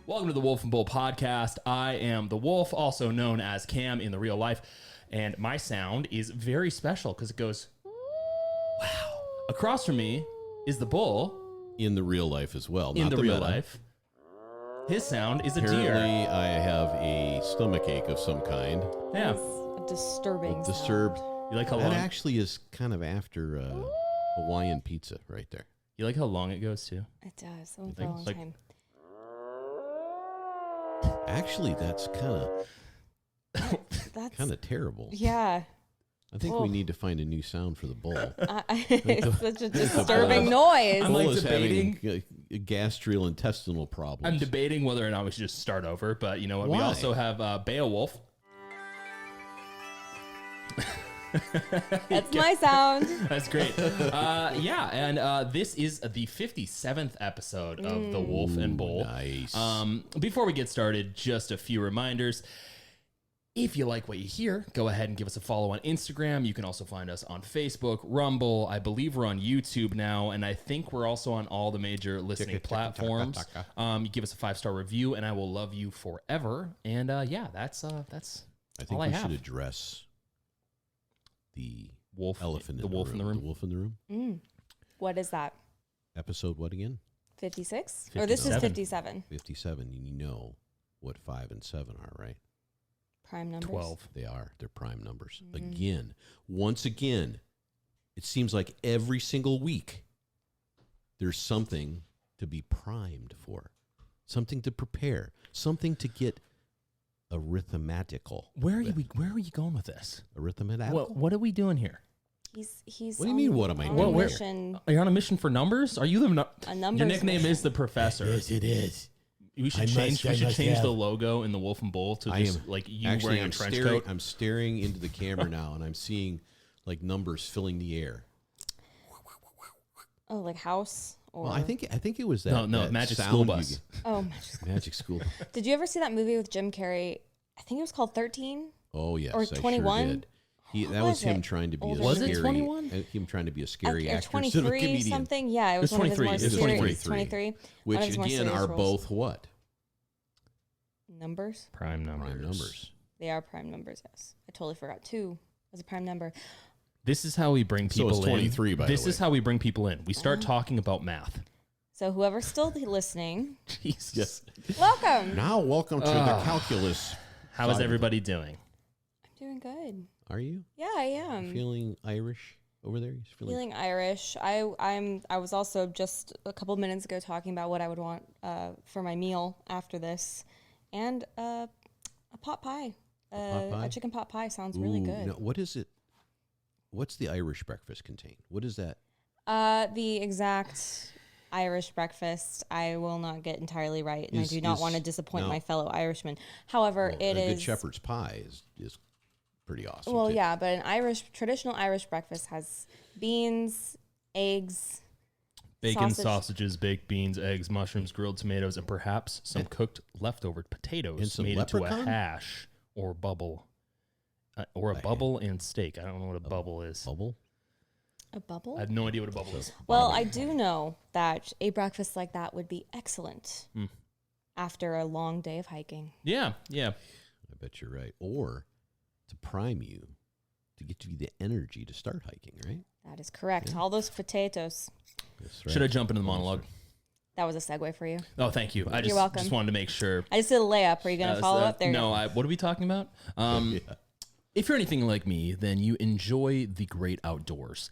Welcome to the Wolf and Bull podcast. I am the Wolf, also known as Cam in the real life, and my sound is very special because it goes, wow. Across from me is the Bull. In the real life as well. In not the the real meta. life. His sound is a Apparently, deer. I have a stomach ache of some kind. Yeah. A disturbing Disturbed. You like how That long? actually is kind of after Hawaiian pizza right there. You like how long it goes too? It does. Oh, for a think? long Like- time. Actually, that's That's kind of terrible. yeah. I think we need to find a new sound for the bull. It's such a disturbing noise. I'm Bull like is debating. having gastrointestinal problems. I'm debating whether or not we should just start over, but you know what? We Why? also have Beowulf. That's my sound. That's great. Yeah, and this is the 57th episode of The Wolf and Bull. Nice. Before we get started, just a few reminders. If you like what you hear, go ahead and give us a follow on Instagram. You can also find us on Facebook, Rumble. I believe we're on YouTube now, and I think we're also on all the major listening platforms. You give us a 5-star review, and I will love you forever. And yeah, that's I think all I we have. should address the Wolf, elephant the in wolf the in room. the room. The wolf in the room. What is that? Episode what again? 56? Or this is 57. 57. 57. You know what 5 and 7 are, right? Prime numbers. 12. They are. They're prime numbers. Again, once again, it seems like every single week there's something to be primed for, something to prepare, something to get arithmetical. Where are you going with this? Arithmetical? What are we doing here? He's What do you mean, what am I on doing? a Where? mission. Are you on a mission for numbers? Are you the A numbers Your nickname mission. is the Professor. Yes, it is. We should I change. must We should change have. the logo in the Wolf and Bull to I just am like you actually, wearing a I'm trench staring, coat. I'm staring into the camera now, and I'm seeing like numbers filling the air. Oh, like house? Or Well, I think it was that. No, that Magic sound School you Bus. get- Oh, Magic. Magic School. Did you ever see that movie with Jim Carrey? I think it was called 13. Oh yes, Or I 21? Sure did. That What was him it? trying to be Older a Was it scary. 21? Him trying to be a scary Or actor instead of a 23 comedian. something. Yeah, it was It's one of his 23. more It's serious. 23. 23. Which One of his more again serious are roles. both what? Numbers. Prime numbers. Prime numbers. They are prime numbers, yes. I totally forgot. 2 was a prime number. This is how we bring So people it's 23, in. by the This is way. how we bring people in. We start talking about math. So whoever's still listening, Jesus. welcome. Now, welcome to the calculus. How is side of everybody doing? I'm doing good. it. Are you Yeah, I am. feeling Irish over there? You Feeling Irish. I was also just a couple minutes ago talking about what I would want for my meal after this, and a pot pie. pot pie? A chicken pot pie sounds really Ooh, good. now, what is it? What's the Irish breakfast contain? What is that? The exact Irish breakfast I will not get entirely right, and Is- I do not is- want to disappoint no. my fellow Irishmen. However, Well, it a is good shepherd's pie is pretty awesome. well, too. yeah, but an traditional Irish breakfast has beans, eggs, Bacon, sausage. sausages, baked beans, eggs, mushrooms, grilled tomatoes, and perhaps some cooked leftover potatoes And some made into a leprechaun? hash or bubble. Or a bubble and steak. I don't know what a bubble is. Bubble. a bubble. I have no idea what a bubble is. Well, I do know that a breakfast like that would be excellent after a long day of hiking. Yeah, yeah. I bet you're right. Or to prime you, to get you the energy to start hiking, right? That is correct. All those potatoes. That's right. Should I jump into the monologue? That was a segue for you. Oh, thank you. I You're welcome. just wanted to make sure. I just did a layup. Are you going to follow up there? No, what are we talking about? If you're anything like me, then you enjoy the great outdoors.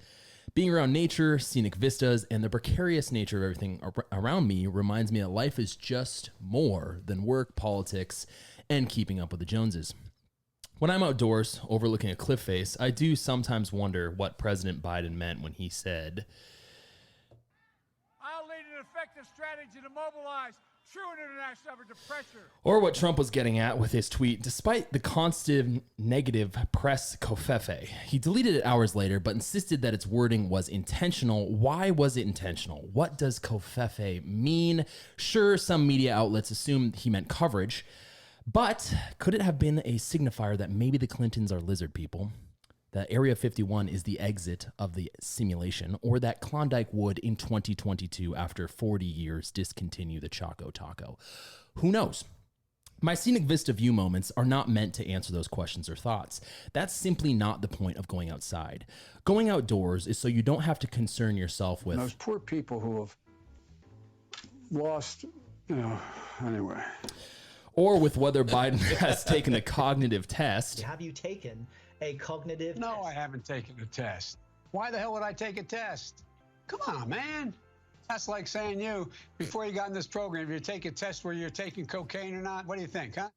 Being around nature, scenic vistas, and the precarious nature of everything around me reminds me that life is just more than work, politics, and keeping up with the Joneses. When I'm outdoors, overlooking a cliff face, I do sometimes wonder what President Biden meant when he said, I'll lead an effective strategy to mobilize true international effort to pressure. or what Trump was getting at with his tweet. Despite the constant negative press covfefe, he deleted it hours later, but insisted that its wording was intentional. Why was it intentional? What does covfefe mean? Sure, some media outlets assumed he meant coverage, but could it have been a signifier that maybe the Clintons are lizard people? that Area 51 is the exit of the simulation, or that Klondike would in 2022, after 40 years, discontinue the Choco Taco. Who knows? My scenic vista view moments are not meant to answer those questions or thoughts. That's simply not the point of going outside. Going outdoors is so you don't have to concern yourself with those poor people who have lost, anyway. Or with whether Biden has taken a cognitive test. Have you taken a cognitive No, test? I haven't taken a test. Why the hell would I take a test? Come on, man. That's like saying before you got in this program, if you take a test where you're taking cocaine or not, what do you think, huh?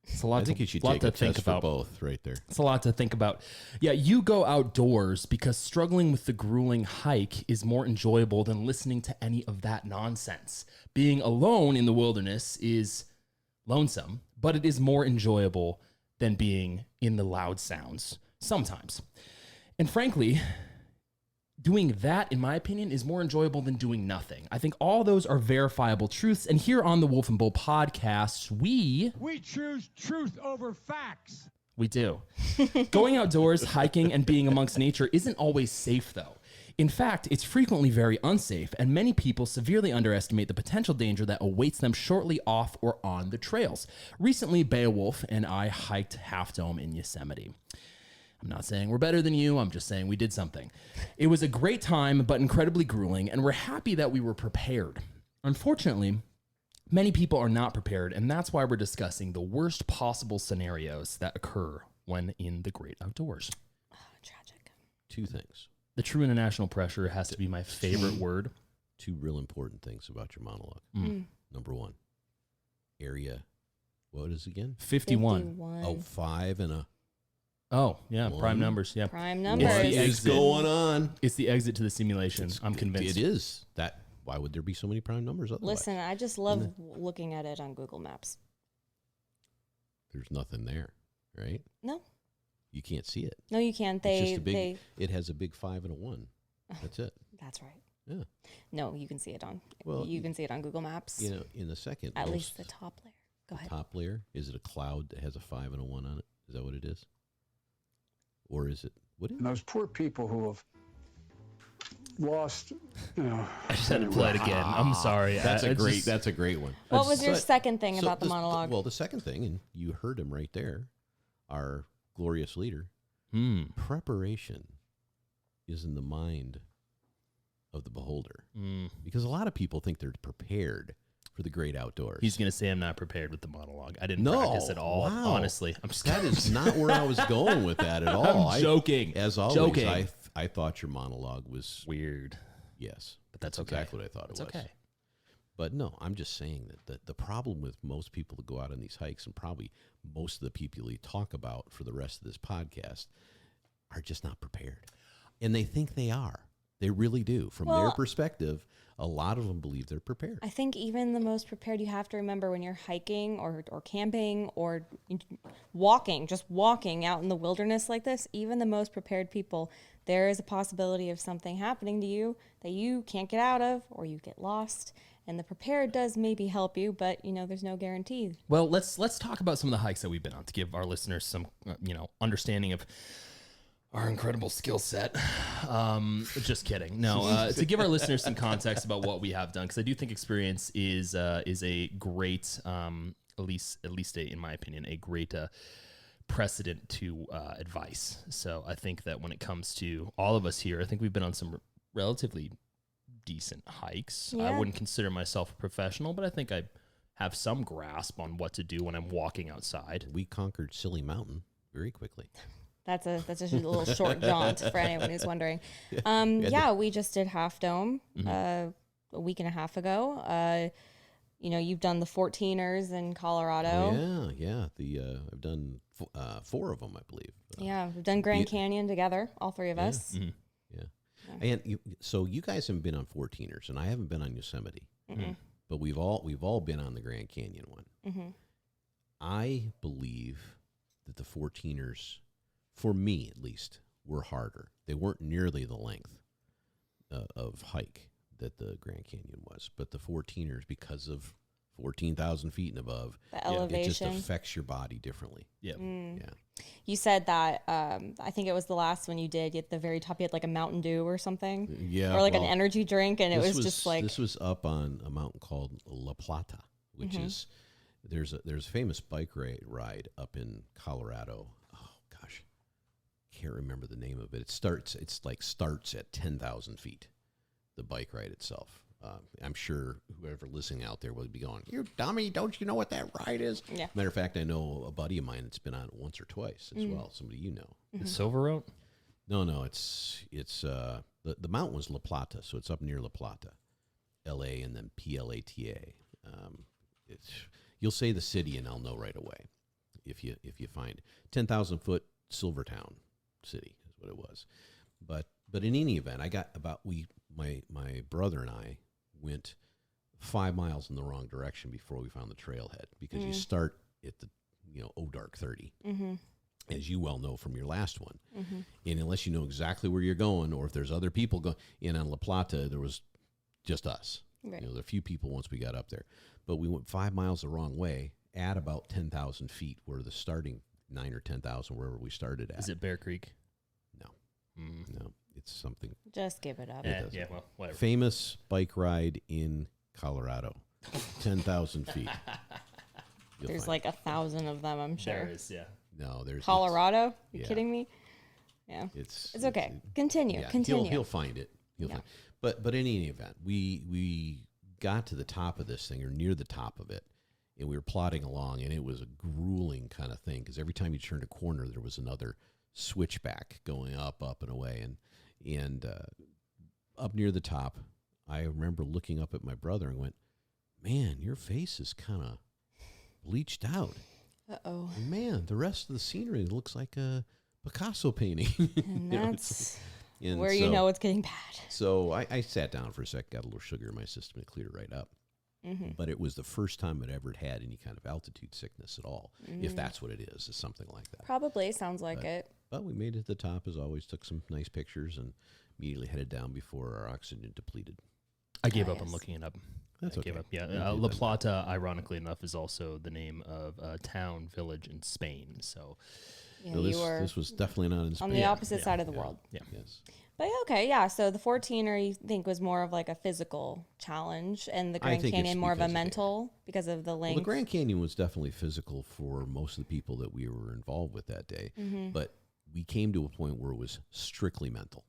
It's a lot I think you should lot take to a think test about. for both right there. It's a lot to think about. Yeah, you go outdoors because struggling with the grueling hike is more enjoyable than listening to any of that nonsense. Being alone in the wilderness is lonesome, but it is more enjoyable than being in the loud sounds sometimes. And frankly, doing that, in my opinion, is more enjoyable than doing nothing. I think all those are verifiable truths. And here on the Wolf and Bull podcast, we choose truth over facts. We do. Going outdoors, hiking, and being amongst nature isn't always safe, though. In fact, it's frequently very unsafe, and many people severely underestimate the potential danger that awaits them shortly off or on the trails. Recently, Beowulf and I hiked Half Dome in Yosemite. I'm not saying we're better than you, I'm just saying we did something. It was a great time, but incredibly grueling, and we're happy that we were prepared. Unfortunately, many people are not prepared, and that's why we're discussing the worst possible scenarios that occur when in the great outdoors. Oh, tragic. Two things. The true international pressure has to be my favorite word. Two real important things about your monologue. Number one, area, what is it again? 51. Oh, 5 and a... Oh, yeah, One. prime numbers, yeah. Prime What numbers. the is exit. going on? It's the exit to the simulation. I'm convinced. It is. Why would there be so many prime numbers otherwise? Listen, I just love looking at it on Google Maps. There's nothing there, right? No, You can't see it. no, you can't. It's just a big, it has a big 5 and a 1. That's it. That's right. Yeah. No, you can see it on. Well, you can see it on Google Maps. In the second. At most- least the top layer. Go ahead. Top layer, is it a cloud that has a 5 and a 1 on it? Is that what it is? Or is it, what is And those poor people who have lost, I just had to play it again. I'm sorry. That's I a great. just- That's a great one. What was your But- second thing so about the this- monologue? Well, the second thing, and you heard him right there, our glorious leader. Preparation is in the mind of the beholder, because a lot of people think they're prepared for the great outdoors. He's going to say I'm not prepared with the monologue. I didn't No, practice at all, wow. honestly. I'm just That is not where I was going with that at all. I'm joking. As always, Joking. I thought your monologue was Weird. yes, But that's okay. exactly what I thought It's it was. okay. But no, I'm just saying that the problem with most people that go out on these hikes, and probably most of the people you talk about for the rest of this podcast, are just not prepared. And they think they are. They really do. From their Well, perspective, a lot of them believe they're prepared. I think even the most prepared, you have to remember when you're hiking or camping or walking, just walking out in the wilderness like this, even the most prepared people, there is a possibility of something happening to you that you can't get out of, or you get lost. And the prepared does maybe help you, but there's no guarantee. Well, let's talk about some of the hikes that we've been on to give our listeners some, understanding of our incredible skill set. Just kidding. No, to give our listeners some context about what we have done, because I do think experience is a great, at least in my opinion, a great precedent to advice. So I think that when it comes to all of us here, I think we've been on some relatively decent hikes. I Yeah. wouldn't consider myself a professional, but I think I have some grasp on what to do when I'm walking outside. We conquered Silly Mountain very quickly. That's just a little short jaunt for anyone who's wondering. We just did Half Dome a week and a half ago. You've done the 14ers in Colorado. Yeah. I've done 4 of them, I believe. Yeah, we've done Grand Canyon together, all three of us. Yeah. And so you guys haven't been on 14ers, and I haven't been on Yosemite, but we've all been on the Grand Canyon one. I believe that the 14ers, for me at least, were harder. They weren't nearly the length of hike that the Grand Canyon was, but the 14ers, because of 14,000 feet and above, The it just elevation. affects your body differently. Yeah. Yeah. You said that, I think it was the last one you did. At the very top, you had like a Mountain Dew or something. Yeah. Or like an well, energy drink. And it was just like, this was up on a mountain called La Plata, which is, there's a famous bike ride up in Colorado. Oh gosh, can't remember the name of it. It starts at 10,000 feet, the bike ride itself. I'm sure whoever listening out there will be going, "You dummy, don't you know what that ride is?" Yeah. Matter of fact, I know a buddy of mine that's been on it once or twice as well. Somebody you know. The Silver Road? No, it's the mountain was La Plata, so it's up near La Plata, L.A. and then Plata. You'll say the city and I'll know right away if you find 10,000 foot Silvertown city is what it was. But in any event, I got my brother and I went 5 miles in the wrong direction before we found the trailhead, because you start at the Dark 30, as you well know from your last one, and unless you know exactly where you're going, or if there's other people going in on La Plata, there was just us. Right. There were a few people once we got up there, but we went 5 miles the wrong way at about 10,000 feet, where the starting 9 or 10,000 wherever we started at. Is it Bear Creek? No, no, it's something. just give it up. Yeah, well, whatever. Famous bike ride in Colorado, 10,000 feet. You'll There's find like 1,000 of them, I'm sure. There is, yeah. no, there's Colorado? You yeah. kidding me? Yeah. It's okay. Continue. yeah, Continue. He'll find it. Yeah. But in any event, we got to the top of this thing, or near the top of it, and we were plodding along, and it was a grueling kind of thing, because every time you turned a corner, there was another switchback going up and away, and up near the top, I remember looking up at my brother and went, "Man, your face is kind of bleached out. Uh-oh. And man, the rest of the scenery looks like a Picasso painting." And that's And where you so- know it's getting bad. So I sat down for a sec, got a little sugar in my system, and cleared it right up. But it was the first time I'd ever had any kind of altitude sickness at all, if that's what it is something like that. Probably sounds like it. But we made it to the top, as always, took some nice pictures, and immediately headed down before our oxygen depleted. I gave up Nice. on looking it up. That's I okay. gave up. Yeah, You did La that. Plata, ironically enough, is also the name of a town, village in Spain. So, Yeah, So you were this was definitely not in on Spain. the Yeah, opposite yeah, side of the Yeah. world. yeah. Yes. But okay, yeah. So the 14er you think was more of like a physical challenge, and the I Grand think it's Canyon more of a because of the- mental because of the Well, length. the Grand Canyon was definitely physical for most of the people that we were involved with that day. But we came to a point where it was strictly mental.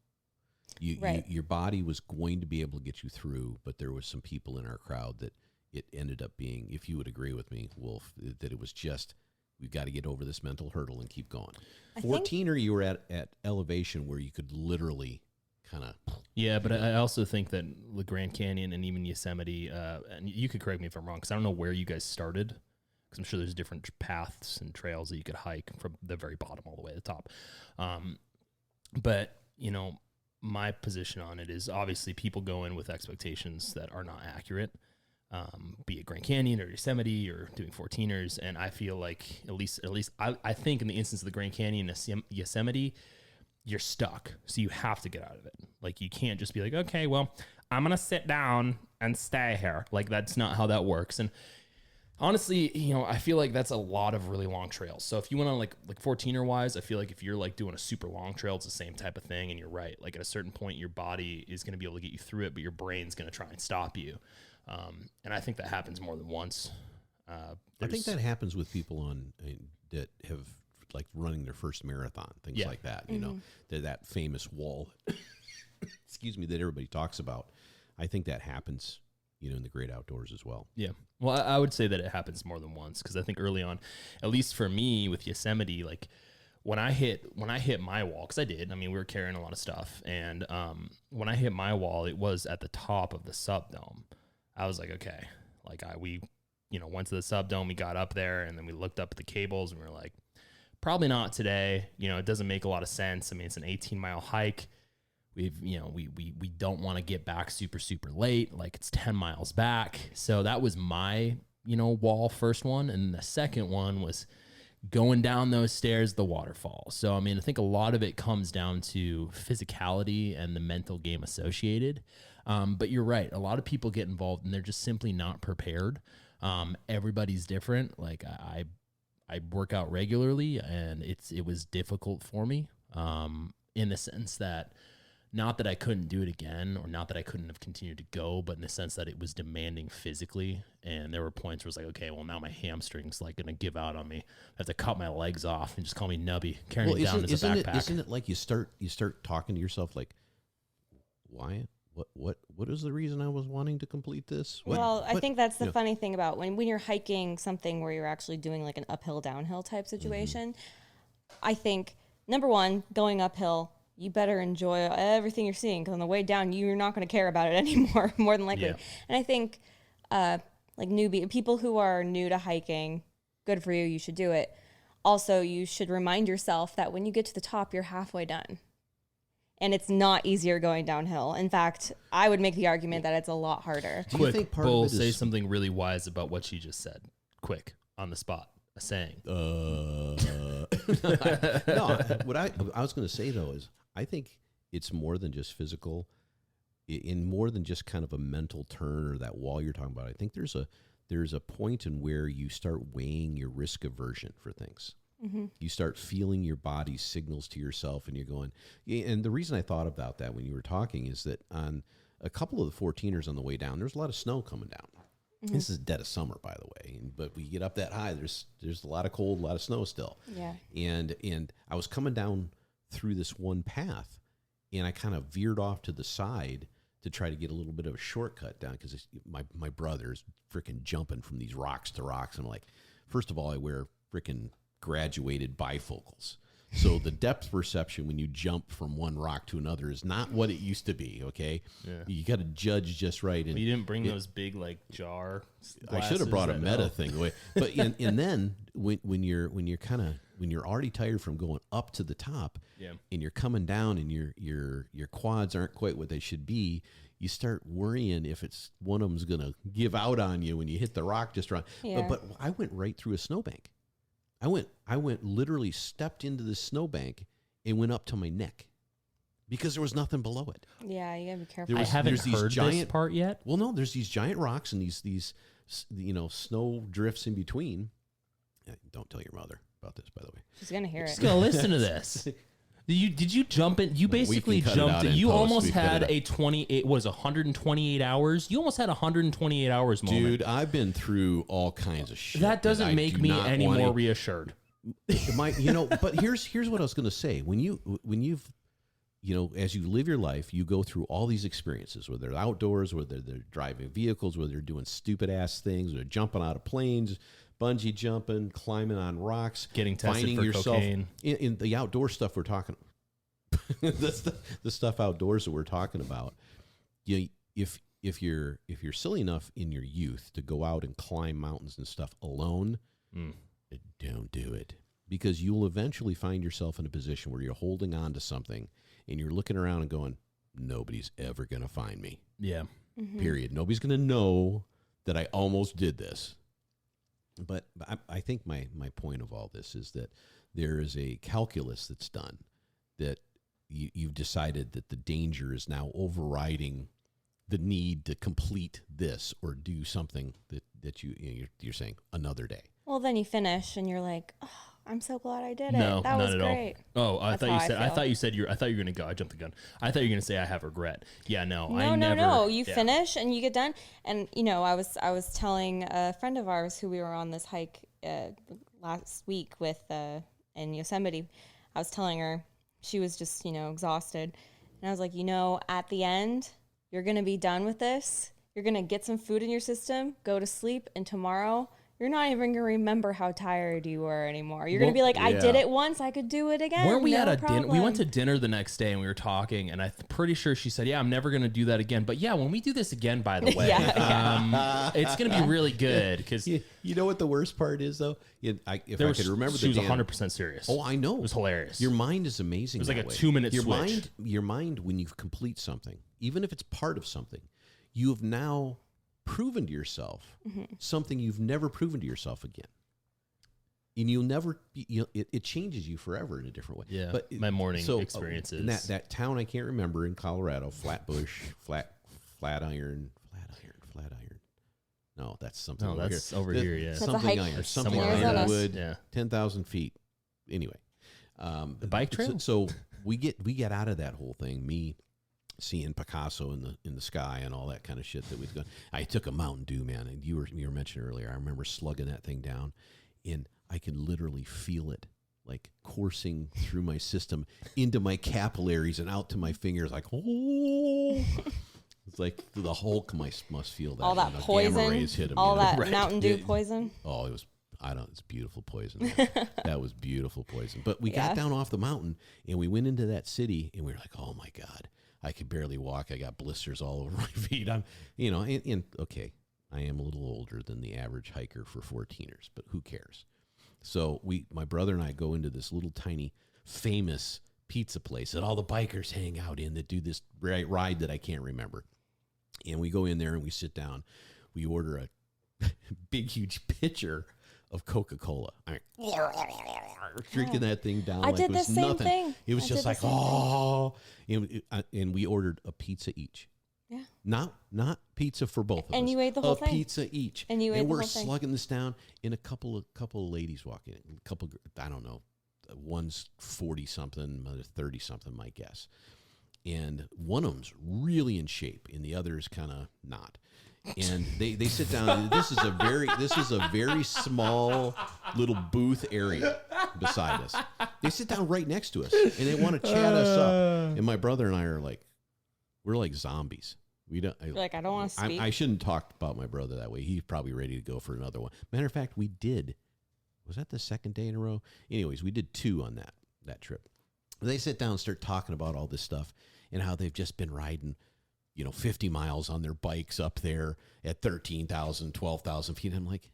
Right. Your body was going to be able to get you through, but there was some people in our crowd that it ended up being, if you would agree with me, Wolf, that it was just, we've got to get over this mental hurdle and keep going. I think- 14er, you were at elevation where you could literally kind of... Yeah, but I also think that the Grand Canyon and even Yosemite, and you could correct me if I'm wrong, because I don't know where you guys started, because I'm sure there's different paths and trails that you could hike from the very bottom all the way to the top. But, my position on it is obviously people go in with expectations that are not accurate, be it Grand Canyon or Yosemite or doing 14ers. And I feel like at least I think in the instance of the Grand Canyon and Yosemite, you're stuck. So you have to get out of it. Like, you can't just be like, okay, well, I'm going to sit down and stay here. Like, that's not how that works. And honestly, I feel like that's a lot of really long trails. So if you went on like 14er wise, I feel like if you're like doing a super long trail, it's the same type of thing. And you're right. Like, at a certain point, your body is going to be able to get you through it, but your brain's going to try and stop you. And I think that happens more than once. I think that happens with people that have like running their first marathon, things Yeah. like that. They're that famous wall, excuse me, that everybody talks about. I think that happens, in the great outdoors as well. Yeah. Well, I would say that it happens more than once, because I think early on, at least for me with Yosemite, like when I hit my wall, because I did, we were carrying a lot of stuff, and when I hit my wall, it was at the top of the subdome. I was like, okay, like we went to the subdome, we got up there, and then we looked up at the cables, and we were like, probably not today. It doesn't make a lot of sense. It's an 18-mile hike. We don't want to get back super, super late. Like, it's 10 miles back. So that was my, wall first one. And the second one was going down those stairs, the waterfall. So, I think a lot of it comes down to physicality and the mental game associated. But you're right. A lot of people get involved and they're just simply not prepared. Everybody's different. Like I work out regularly, and it was difficult for me, in the sense that, not that I couldn't do it again, or not that I couldn't have continued to go, but in the sense that it was demanding physically. And there were points where it's like, okay, well, now my hamstring's like going to give out on me. I have to cut my legs off and just call me Nubby, carrying me down as a backpack. Isn't it like you start talking to yourself like, why? What is the reason I was wanting to complete this? I think that's the funny thing about when you're hiking something where you're actually doing like an uphill, downhill type situation. I think, number one, going uphill, you better enjoy everything you're seeing, because on the way down, you're not going to care about it anymore, more than likely. Yeah. And I think like people who are new to hiking, good for you, you should do it. Also, you should remind yourself that when you get to the top, you're halfway done. And it's not easier going downhill. In fact, I would make the argument that it's a lot harder. Do you think Bull, say something really wise about what she just said. Quick, on the spot, a saying. No, what I was going to say, though, is I think it's more than just physical, in more than just kind of a mental turn or that wall you're talking about. I think there's a point in where you start weighing your risk aversion for things. Mm-hmm. You start feeling your body's signals to yourself, and you're going. And the reason I thought about that when you were talking is that on a couple of the 14ers on the way down, there's a lot of snow coming down. Mm-hmm. This is dead of summer, by the way, but we get up that high, there's a lot of cold, a lot of snow still. Yeah. And I was coming down through this one path, and I kind of veered off to the side to try to get a little bit of a shortcut down, because my brother's freaking jumping from these rocks to rocks. And I'm like, first of all, I wear freaking graduated bifocals. So the depth perception when you jump from one rock to another is not what it used to be, okay? Yeah. You got to judge just right. And you didn't bring those big, like, jar I should have brought a meta thing away. But and then when you're already tired from going up to the top, and you're coming down and your quads aren't quite what they should be, you start worrying if it's one of them's going to give out on you when you hit the rock just right. Yeah. But I went right through a snowbank. I went literally stepped into the snowbank and went up to my neck because there was nothing below it. Yeah, you gotta be careful. I haven't heard this part yet. Well, no, there's these giant rocks and these snow drifts in between. Don't tell your mother about this, by the way. She's gonna hear it. She's gonna listen to this. Did you jump in? You basically jumped. You almost had a 128 hours. You almost had 128 hours moment. Dude, I've been through all kinds of shit. That doesn't make me any more reassured. But here's what I was going to say. When you've as you live your life, you go through all these experiences, whether they're outdoors, whether they're driving vehicles, whether they're doing stupid ass things, or jumping out of planes, bungee jumping, climbing on rocks, getting tested for cocaine. In the outdoor stuff we're talking the stuff outdoors that we're talking about. If you're silly enough in your youth to go out and climb mountains and stuff alone, don't do it, because you'll eventually find yourself in a position where you're holding on to something and you're looking around and going, nobody's ever going to find me. Yeah. Mm-hmm. Period. Nobody's going to know that I almost did this. But I think my point of all this is that there is a calculus that's done, that you've decided that the danger is now overriding the need to complete this or do something that you're saying another day. Well, then you finish and you're like, oh, I'm so glad I did it. No, that was not great. at all. Oh, I thought you were going to go. I jumped the gun. I thought you were going to say I have regret. Yeah, no. No. You finish and you get done. And I was telling a friend of ours who we were on this hike last week with in Yosemite. I was telling her, she was just exhausted, and I was like, at the end, you're going to be done with this. You're going to get some food in your system, go to sleep, and tomorrow you're not even going to remember how tired you were anymore. You're going to be like, I did it once, I could do it again. Weren't we at a dinner? We went to dinner the next day and we were talking, and I'm pretty sure she said, yeah, I'm never going to do that again. But yeah, when we do this again, by the way, it's going to be really good. Because you know what the worst part is, though? If I could remember, she was 100% serious. Oh, I know. It was hilarious. Your mind is amazing. It was like a 2-minute switch. Your mind, when you complete something, even if it's part of something, you have now proven to yourself something you've never proven to yourself again. And you'll never it changes you forever in a different way. Yeah. But my morning experiences. In that town I can't remember in Colorado, Flatbush, Flatiron. No, that's something. No, over that's here. over here. Yeah, That's a Something hike on something somewhere on in Underwood. Yeah. 10,000 feet. Anyway, The bike trail? So we get out of that whole thing. Me seeing Picasso in the sky and all that kind of shit that we've done. I took a Mountain Dew, man, and you were mentioning earlier. I remember slugging that thing down, and I could literally feel it like coursing through my system into my capillaries and out to my fingers, like oh. It's like the Hulk must feel that. All that when a poison, gamma rays hit him, all you know? that Right. Mountain Dew poison. Oh, it was. It's beautiful poison. That was beautiful poison. But we got down off the mountain and we went into that city and we were like, oh my God, I could barely walk. I got blisters all over my feet. I'm, and okay, I am a little older than the average hiker for 14ers, but who cares? So my brother and I go into this little tiny famous pizza place that all the bikers hang out in that do this ride that I can't remember. And we go in there and we sit down. We order a big, huge pitcher of Coca-Cola. I mean, drinking that thing down I like did it was the same nothing. thing. It was I just did the like, same thing. and we ordered a pizza each. Yeah. Not pizza for both of us. And you ate the whole a thing. pizza each. And you ate the we're whole thing. slugging this down, and a couple of ladies walking in. A couple, I don't know, one's 40 something, 30 something, my guess. And one of them's really in shape, and the other is kind of not. And they sit down. And this is a very small little booth area beside us. They sit down right next to us, and they want to chat us up. And my brother and I are like, we're like zombies. We don't. You're like, I don't want to speak. I shouldn't talk about my brother that way. He's probably ready to go for another one. Matter of fact, we did. Was that the second day in a row? Anyways, we did 2 on that trip. They sit down and start talking about all this stuff and how they've just been riding, 50 miles on their bikes up there at 13,000, 12,000 feet. I'm like,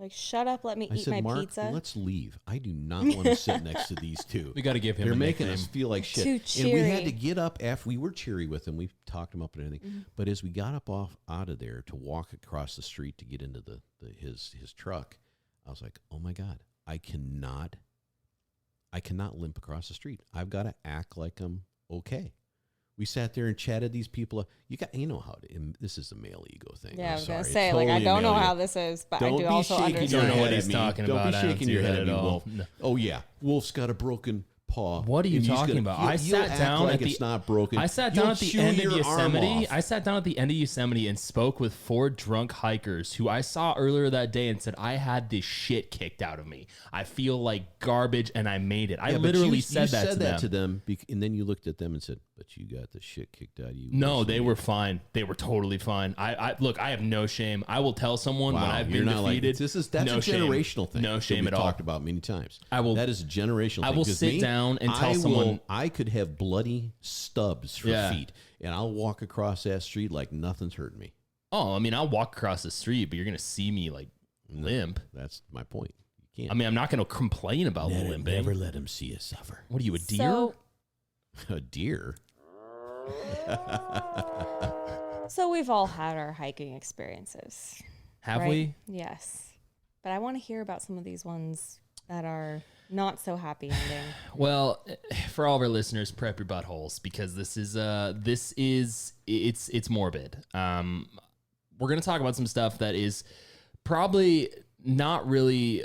shut up, let me I eat said, my Mark, pizza. let's leave. I do not want to sit next to these two. We got to give him. They're a making nickname. us feel like shit. Too And we had cheery. to get up after we were cheery with them. We talked them up and everything. But as we got up out of there to walk across the street to get into his truck, I was like, oh my God, I cannot limp across the street. I've got to act like I'm okay. We sat there and chatted these people. You know how this is a male ego thing. Yeah, I'm I was gonna sorry. say, It's like, I totally don't know male ego. how this is, but Don't I do be also shaking understand. your Don't know what head he's at me. talking Don't about. be I don't shaking see your that head at at me, all. Wolf. No. Oh yeah, Wolf's got a broken paw. What are you And he's talking gonna- about? you'll- I you'll sat act down like at it's the. not broken. I sat down You'll at the chew end of your arm Yosemite. off. I sat down at the end of Yosemite and spoke with 4 drunk hikers who I saw earlier that day and said I had this shit kicked out of me. I feel like garbage, and I made it. I Yeah, but literally you said that to them, and then you looked at them and said, "But you got the shit kicked out of you." No, they were fine. They were totally fine. I look. I have no shame. I will tell someone when I've been defeated. That's no a shame. generational thing. No that shame we've at all. talked about many times. That is a generational. I thing. will 'Cause sit down and tell someone. I could have bloody stubs for Yeah. feet, and I'll walk across that street like nothing's hurting me. Oh, I mean, I'll walk across the street, but you're gonna see me like limp. That's my point. You can't. I mean, I'm not gonna complain about limping. never let him see you suffer. What are you, a deer? So, A deer. so we've all had our hiking experiences. Have right? we? Yes. But I want to hear about some of these ones that are not so happy ending. Well, for all of our listeners, prep your buttholes because this is it's morbid. We're gonna talk about some stuff that is probably not really.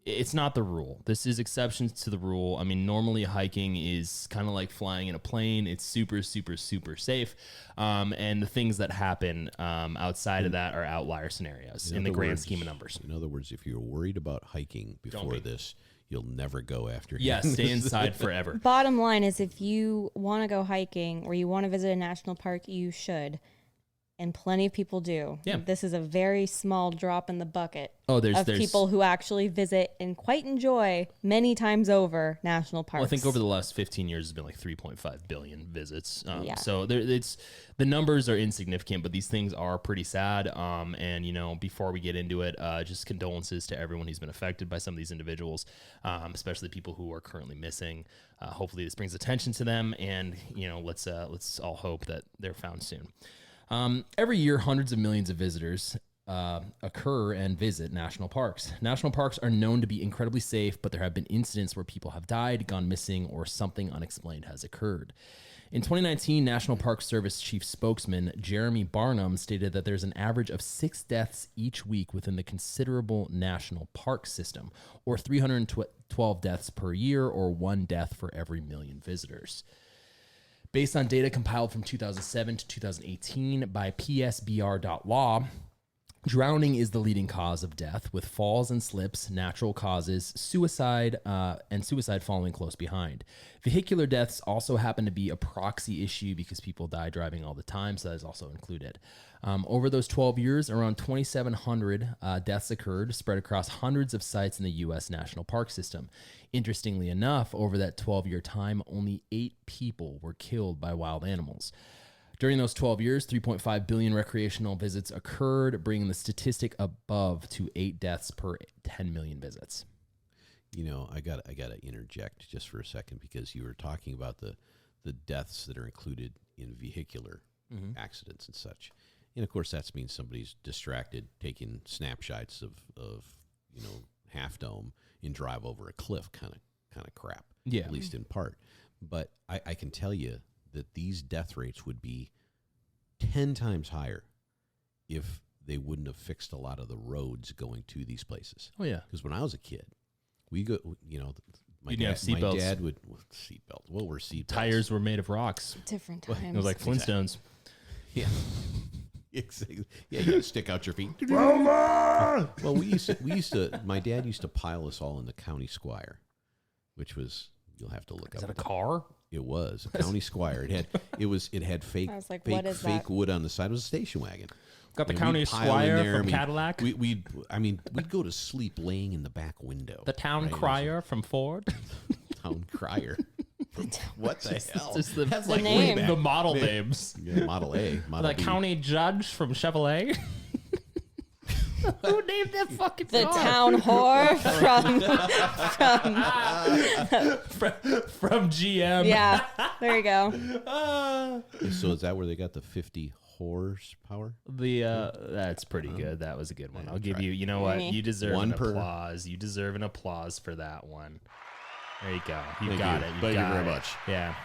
It's not the rule. This is exceptions to the rule. I mean, normally hiking is kind of like flying in a plane. It's super, super, super safe. And the things that happen outside of that are outlier scenarios in the grand scheme of numbers. In other words, if you're worried about hiking before this, you'll never go after. Yeah, stay inside forever. Bottom line is if you want to go hiking or you want to visit a national park, you should. And plenty of people do. Yeah. This is a very small drop in the bucket Oh, of there's people who actually visit and quite enjoy many times over national parks. Well, I think over the last 15 years, it's been like 3.5 billion visits. Yeah. So it's the numbers are insignificant, but these things are pretty sad. And before we get into it, just condolences to everyone who's been affected by some of these individuals, especially people who are currently missing. Hopefully, this brings attention to them, and let's all hope that they're found soon. Every year, hundreds of millions of visitors occur and visit national parks. National parks are known to be incredibly safe, but there have been incidents where people have died, gone missing, or something unexplained has occurred. In 2019, National Park Service Chief Spokesman Jeremy Barnum stated that there's an average of 6 deaths each week within the considerable national park system, or 312 deaths per year, or 1 death for every million visitors. Based on data compiled from 2007 to 2018 by psbr.law, drowning is the leading cause of death, with falls and slips, natural causes, suicide, and suicide following close behind. Vehicular deaths also happen to be a proxy issue because people die driving all the time, so that is also included. Over those 12 years, around 2,700 deaths occurred, spread across hundreds of sites in the U.S. National Park System. Interestingly enough, over that 12-year time, only 8 people were killed by wild animals. During those 12 years, 3.5 billion recreational visits occurred, bringing the statistic above to 8 deaths per 10 million visits. You know, I got to interject just for a second, because you were talking about the deaths that are included in vehicular accidents and such. And of course, that means somebody's distracted, taking snapshots of Half Dome and drive over a cliff kind of crap. Yeah. At least in part. But I can tell you that these death rates would be 10 times higher if they wouldn't have fixed a lot of the roads going to these places. Oh, yeah. Because when I was a kid, we go, my didn't have seatbelts. my dad would, seatbelts. What were seatbelts? Tires were made of rocks. Different times. It was like Flintstones. Yeah. Exactly. Yeah, you gotta stick out your feet. Well, we used to, my dad used to pile us all in the county squire, which was, you'll have to look up. Is that a car? It was a county squire. It had fake I was like, what is that? wood on the side. It was a station wagon. Got the And county we'd pile in squire there, from and Cadillac? We'd go to sleep laying in the back window. The town right? crier from Ford? Town crier. What the hell? Just the, That's the like name. way back. the model names. Yeah, Model A. Model The B. county judge from Chevrolet? Who named that fucking The car? town whore from GM. Yeah, there you go. So is that where they got the 50 horsepower? That's pretty good. That was a good one. I'll give you. You know what? Me. You deserve One an per. applause. You deserve an applause for that one. There you go. You Thank got you. it. Thank you got very it. much. Yeah.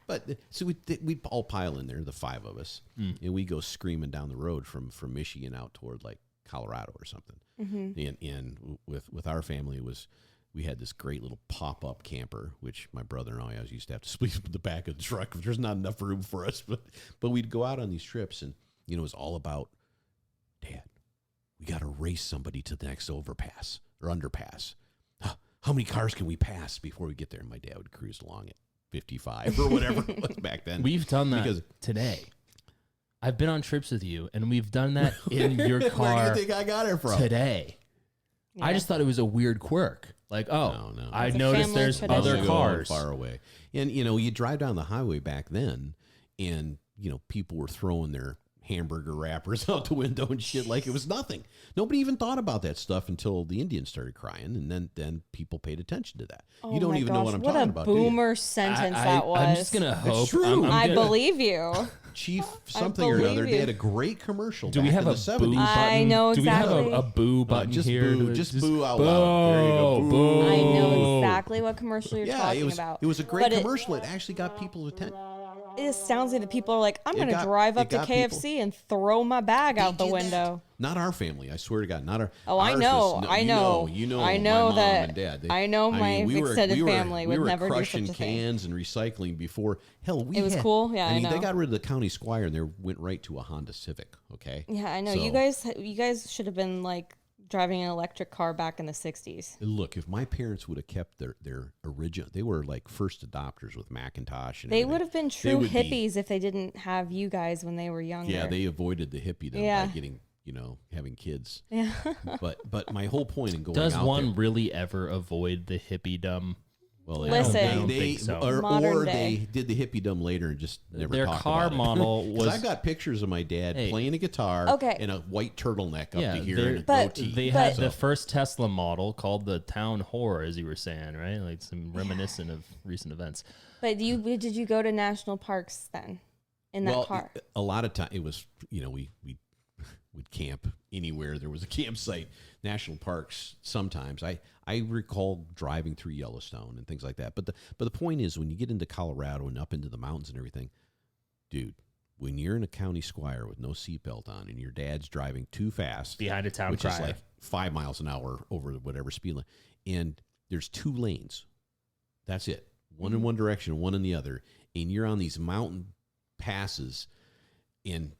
But so we'd all pile in there, the 5 of us, and we go screaming down the road from Michigan out toward like Colorado or something. And with our family, we had this great little pop-up camper, which my brother and I always used to have to sleep in the back of the truck. There's not enough room for us, but we'd go out on these trips, and it was all about, Dad, we got to race somebody to the next overpass or underpass. How many cars can we pass before we get there? And my dad would cruise along at 55 or whatever it was back then. We've done that Because- today. I've been on trips with you, and we've done that in your Where do car you think I got it from? today. I Yeah. just thought it was a weird quirk. Like, No. I It's a noticed family there's tradition. other Going cars. far away. And, you drive down the highway back then, and, people were throwing their hamburger wrappers out the window and shit like it was nothing. Nobody even thought about that stuff until the Indians started crying, and then people paid attention to that. Oh You don't my even know gosh, what I'm talking about, What do a you? boomer sentence that was. I'm just gonna hope. true. I gonna- believe you. Chief something or another. believe They you. had a great commercial Do back we have in a the 70s. boo button? I know Do we have exactly. a boo button just here? boo. Just boo out loud. There you go. Boo. Boo. I know exactly what commercial you're Yeah, talking it was about. it was a great But commercial. It actually got people's attention. It sounds like the people are like, I'm It going to got- drive it up to got KFC and throw my bag out the They did that. window. Not our family. I swear to God, not our. Oh, I ours know. was- no, I know. You know. I my know mom that- and dad. I know my extended family would never do crushing such a thing. cans and recycling before. Hell, we It was had- cool. Yeah, I mean, know. they got rid of the county squire and they went right to a Honda Civic. Okay. Yeah, I know. So- You guys should have been like driving an electric car back in the 60s. Look, if my parents would have kept their original, they were like first adopters with Macintosh. And They everything. would have been They true would be- hippies if they didn't have you guys when they were younger. Yeah, they avoided the hippie Yeah. by getting, having kids. Yeah. But my whole point in going Does out one there, really ever avoid the hippiedom? well, Listen. I don't they, think so. Modern or day. they did the hippiedom later and just never Their talked car about it. model 'Cause was. I've got pictures of my dad Hey. playing a guitar Okay. in a white turtleneck up Yeah, to here they're- and a But- goatee. They But- had the first Tesla model called the Town Whore, as you were saying, right? Like some reminiscent of recent events. But did you go to national parks then in that well, car? a lot of time it was, we would camp anywhere there was a campsite. National parks, sometimes. I recall driving through Yellowstone and things like that. But the point is, when you get into Colorado and up into the mountains and everything, dude, when you're in a county squire with no seatbelt on and your dad's driving too fast behind a town which crier, is like 5 miles an hour over whatever speed limit, and there's 2 lanes, that's it, one in one direction, one in the other, and you're on these mountain passes, and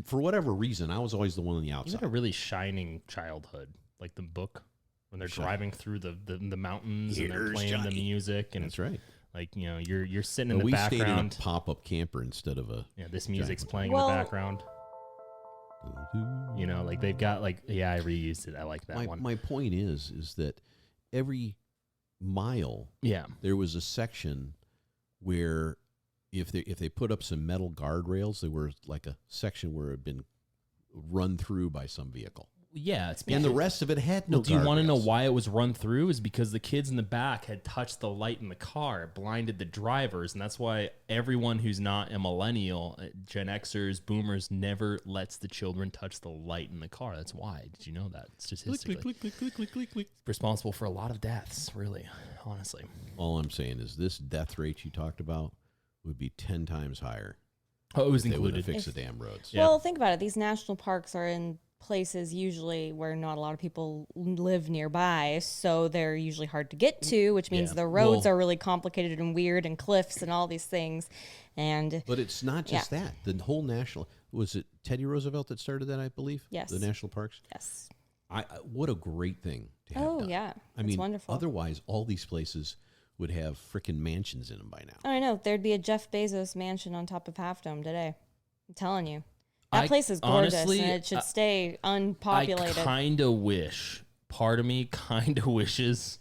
for whatever reason, I was always the one on the outside. You had a really shining childhood, like the book when they're driving through the mountains and they're playing the music, and that's right. Like, you know, you're sitting in the we background. stayed in a pop-up camper instead of a... Yeah, this music's playing Well, in the background. You know, like they've got like, yeah, I reused it. I like that one. My point is that every mile, there was a section where if they put up some metal guardrails, there was like a section where it had been run through by some vehicle. Yeah, it's and the rest of it had no. Well, do you want to know why it was run through? Is because the kids in the back had touched the light in the car, it blinded the drivers, and that's why everyone who's not a millennial, Gen Xers, Boomers, never lets the children touch the light in the car. That's why. Did you know that statistically? Click, click, click, click, click, click. Responsible for a lot of deaths, really, honestly. All I'm saying is this death rate you talked about would be 10 times higher. Oh, it was they included. They would have fixed the damn roads. Well, think about it. These national parks are in places usually where not a lot of people live nearby, so they're usually hard to get to, which means the roads are really complicated and weird, and cliffs and all these things. But it's not just that. The whole national, was it Teddy Roosevelt that started that, I believe? Yes. The national parks? Yes. What a great thing to have done. Yeah. I mean, wonderful. Otherwise, all these places would have frickin' mansions in them by now. I know. There'd be a Jeff Bezos mansion on top of Half Dome today. I'm telling you. That place is gorgeous, honestly, and it should stay unpopulated. I kind of wish, part of me kind of wishes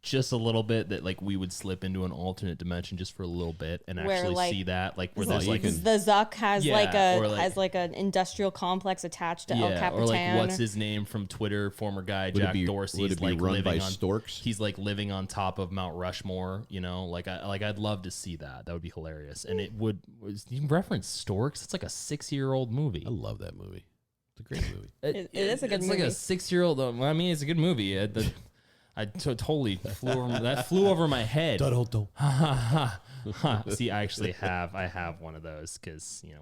just a little bit that like we would slip into an alternate dimension just for a little bit and where, actually like, see that, like where there's like the Zuck has Yeah, like an industrial complex attached to El Capitan. or like what's his name from Twitter, former guy Jack Dorsey. Would it be like run living by on storks? He's like living on top of Mount Rushmore. You know, I'd love to see that. That would be hilarious. And it would. You reference storks? It's like a 6-year-old movie. I love that movie. It's a great movie. It is a good it's movie. Like a 6-year-old. I mean, it's a good movie. I totally flew over my head. See, I have one of those because, you know,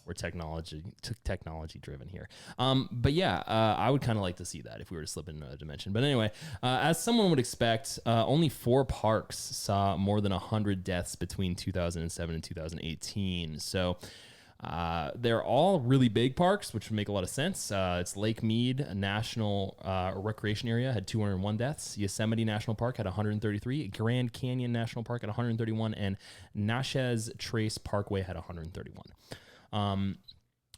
we're technology driven here. But yeah, I would kind of like to see that if we were to slip into another dimension. But anyway, as someone would expect, only 4 parks saw more than 100 deaths between 2007 and 2018. So they're all really big parks, which would make a lot of sense. It's Lake Mead National Recreation Area had 201 deaths. Yosemite National Park had 133. Grand Canyon National Park had 131. And Natchez Trace Parkway had 131.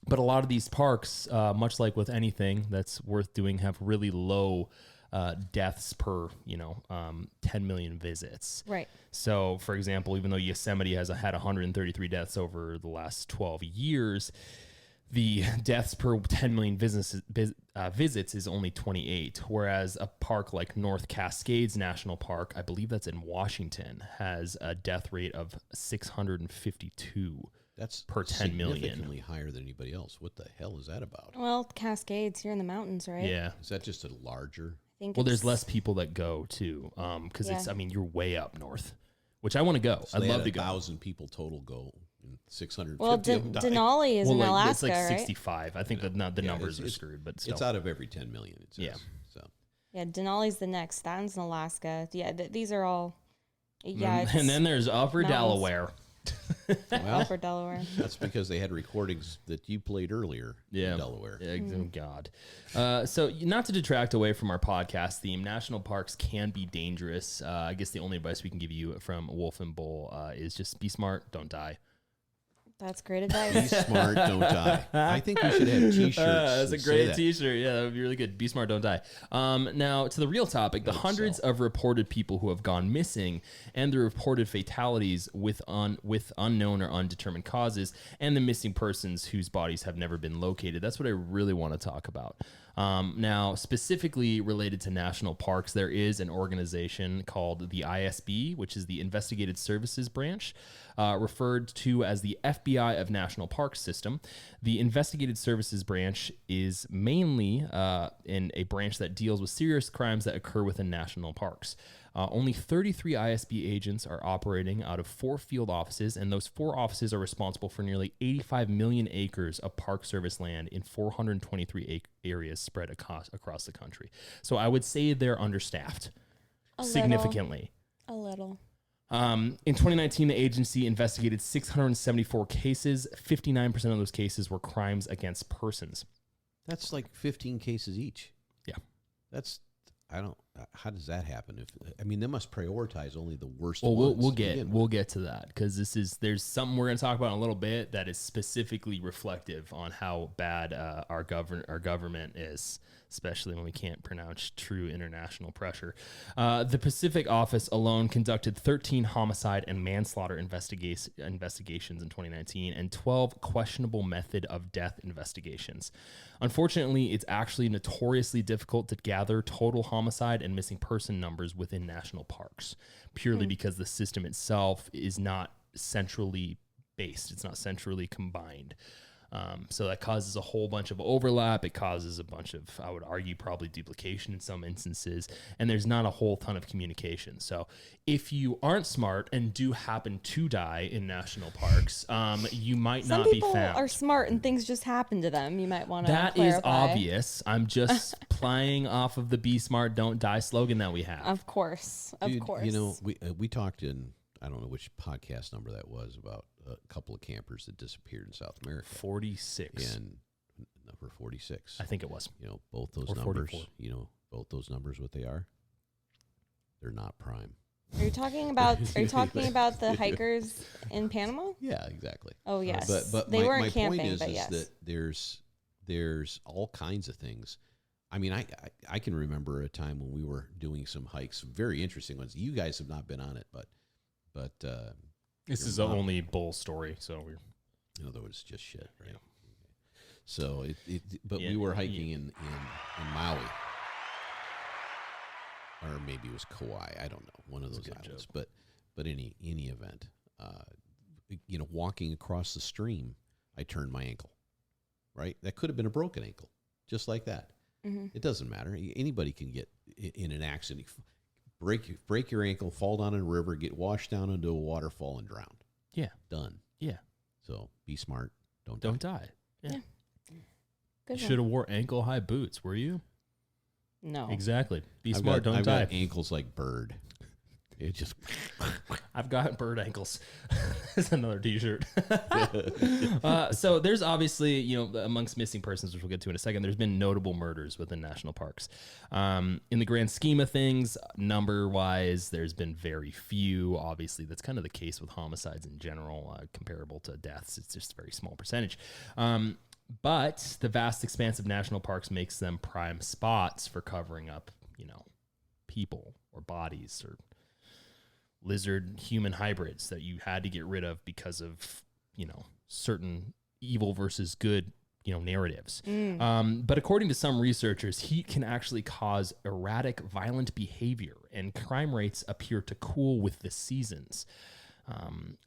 But a lot of these parks, much like with anything that's worth doing, have really low deaths per 10 million visits. Right. So, for example, even though Yosemite has had 133 deaths over the last 12 years, the deaths per 10 million visits is only 28, whereas a park like North Cascades National Park, I believe that's in Washington, has a death rate of 652. That's per 10 million. Significantly higher than anybody else. What the hell is that about? Well, Cascades here in the mountains, right? Yeah. Is that just a larger? Think well, there's less people that go too, because it's. I mean, you're way up north, which I want to go. So I'd love to go. 1,000 people total go, and 650 Well, of them die. Denali is in Alaska, it's like right? 65. I think the numbers are screwed, but still. It's out of every 10 million. It says. Yeah. So. Yeah, Denali's the next. That's in Alaska. Yeah, these are all. Yeah, and then there's Upper Delaware. Well, Upper Delaware. That's because they had recordings that you played earlier in Delaware. Oh, God. So not to detract away from our podcast theme, national parks can be dangerous. I guess the only advice we can give you from Wolf and Bull is just be smart, don't die. That's great Be advice. smart, don't die. I think we should have T-shirts. That's a that say great that. T-shirt. Yeah, that would be really good. Be smart, don't die. Now, to the real topic, the hundreds of reported people who have gone missing and the reported fatalities with unknown or undetermined causes and the missing persons whose bodies have never been located. That's what I really want to talk about. Now, specifically related to national parks, there is an organization called the ISB, which is the Investigative Services Branch. referred to as the FBI of National Park System. The Investigative Services Branch is mainly in a branch that deals with serious crimes that occur within national parks. Only 33 ISB agents are operating out of 4 field offices, and those 4 offices are responsible for nearly 85 million acres of Park Service land in 423 areas spread across the country. So I would say they're understaffed significantly. A little. In 2019, the agency investigated 674 cases. 59% of those cases were crimes against persons. That's like 15 cases each. Yeah. How does that happen? They must prioritize only the worst Well, ones. we'll get to that, because there's something we're going to talk about in a little bit that is specifically reflective on how bad our government is, especially when we can't pronounce true international pressure. The Pacific Office alone conducted 13 homicide and manslaughter investigations in 2019 and 12 questionable method of death investigations. Unfortunately, it's actually notoriously difficult to gather total homicide and missing person numbers within national parks, purely because the system itself is not centrally based. It's not centrally combined. So that causes a whole bunch of overlap. It causes a bunch of, I would argue, probably duplication in some instances. And there's not a whole ton of communication. So if you aren't smart and do happen to die in national parks, you might not be found. Some people are smart and things just happen to them. You might want to That clarify. is obvious. I'm just playing off of the Be Smart, Don't Die slogan that we have. Of course. Of course. You know, we talked in, I don't know which podcast number that was, about a couple of campers that disappeared in South America. 46. And number 46. I think it was. You know, both those Or numbers, 44. what they are? They're not prime. Are you talking about the hikers in Panama? Yeah, exactly. Oh yes. But they weren't my camping, point is but yes. that there's all kinds of things. I mean, I can remember a time when we were doing some hikes, some very interesting ones. You guys have not been on it, but this is the only bull story, so we're. In other words, just shit, right? Yeah. So we were hiking in Maui, or maybe it was Kauai. I don't know, one of those islands. But any event, walking across the stream, I turned my ankle. Right, that could have been a broken ankle, just like that. Mm-hmm. It doesn't matter. Anybody can get in an accident, break your ankle, fall down in a river, get washed down into a waterfall, and drown. Yeah, done. Yeah. So be smart. Don't die. Yeah. Good You should have wore ankle high boots. Were you? No. Exactly. Be smart. Don't die. I've got ankles like Bird. It just. I've got bird ankles. That's another T-shirt. So there's obviously, amongst missing persons, which we'll get to in a second, there's been notable murders within national parks. In the grand scheme of things, number-wise, there's been very few. Obviously, that's kind of the case with homicides in general, comparable to deaths. It's just a very small percentage. But the vast expanse of national parks makes them prime spots for covering up, people or bodies or lizard human hybrids that you had to get rid of because of, certain evil versus good, narratives. But according to some researchers, heat can actually cause erratic, violent behavior, and crime rates appear to cool with the seasons.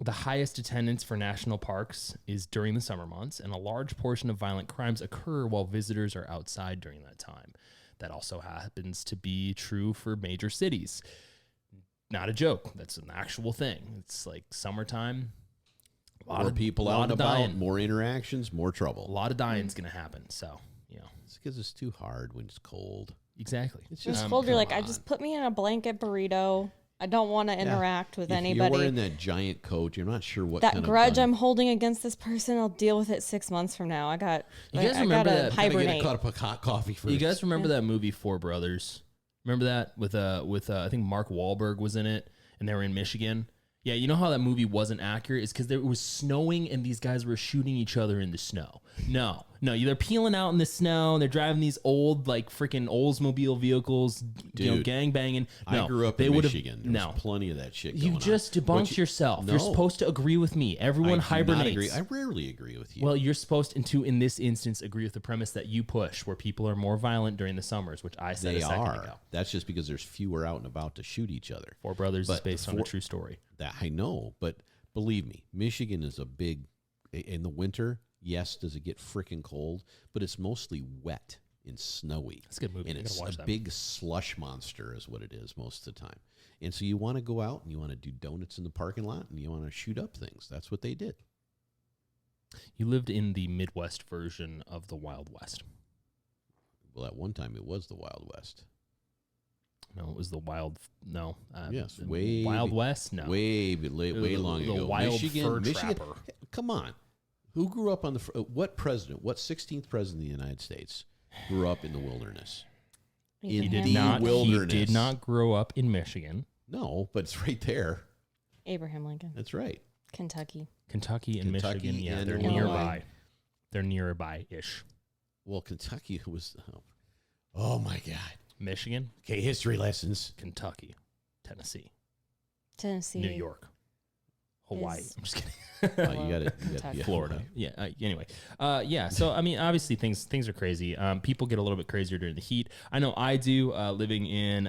The highest attendance for national parks is during the summer months, and a large portion of violent crimes occur while visitors are outside during that time. That also happens to be true for major cities. Not a joke. That's an actual thing. It's like summertime. More people out and about, more interactions, more trouble. A lot of dying's going to happen. So, It's because it's too hard when it's cold. Exactly. It's just cold. You're like, I just put me in a blanket burrito. I don't want to interact with anybody. You're wearing that giant coat. You're not sure what that kind grudge of gun. I'm holding against this person. I'll deal with it 6 months from now. You guys remember that? Hibernate. Get a cup of hot coffee first. You guys remember that movie Four Brothers? Remember that with I think Mark Wahlberg was in it, and they were in Michigan. Yeah, you know how that movie wasn't accurate? It's because it was snowing and these guys were shooting each other in the snow. No, they're peeling out in the snow. And they're driving these old, freaking Oldsmobile vehicles, Dude, gang banging. No, I grew up in Michigan. There was plenty of that shit going on. You just debunked yourself. No. You're supposed to agree with me. Everyone hibernates. I rarely agree with you. Well, you're supposed to, in this instance, agree with the premise that you push, where people are more violent during the summers, which I said a second ago. That's just because there's fewer out and about to shoot each other. Four Brothers is based on a true story. That I know, but Believe me, Michigan is a big, in the winter, yes, does it get freaking cold, but it's mostly wet and snowy. It's a good movie. And I gotta it's watch a that. big slush monster is what it is most of the time. And so you want to go out and you want to do donuts in the parking lot and you want to shoot up things. That's what they did. You lived in the Midwest version of the Wild West. Well, at one time it was the Wild West. No, it was the Wild. No. Yes, Wild West. No. Way long the ago. Wild fur Michigan. trapper. Come on, who grew up on the what president? What 16th president of the United States grew up in the wilderness? Abraham In Did the not. wilderness. He did not grow up in Michigan. No, but it's right there. Abraham Lincoln. That's right. Kentucky. Kentucky and Kentucky Michigan. Yeah, and they're Illinois. nearby. They're nearby-ish. Well, Kentucky was. Oh my God. Michigan, Okay, history lessons. Kentucky, Tennessee, Tennessee. New York, Hawaii. is- I'm just kidding. You got it. Kentucky. Florida. Yeah. Anyway. Yeah. So I mean, obviously things are crazy. People get a little bit crazier during the heat. I know I do. Living in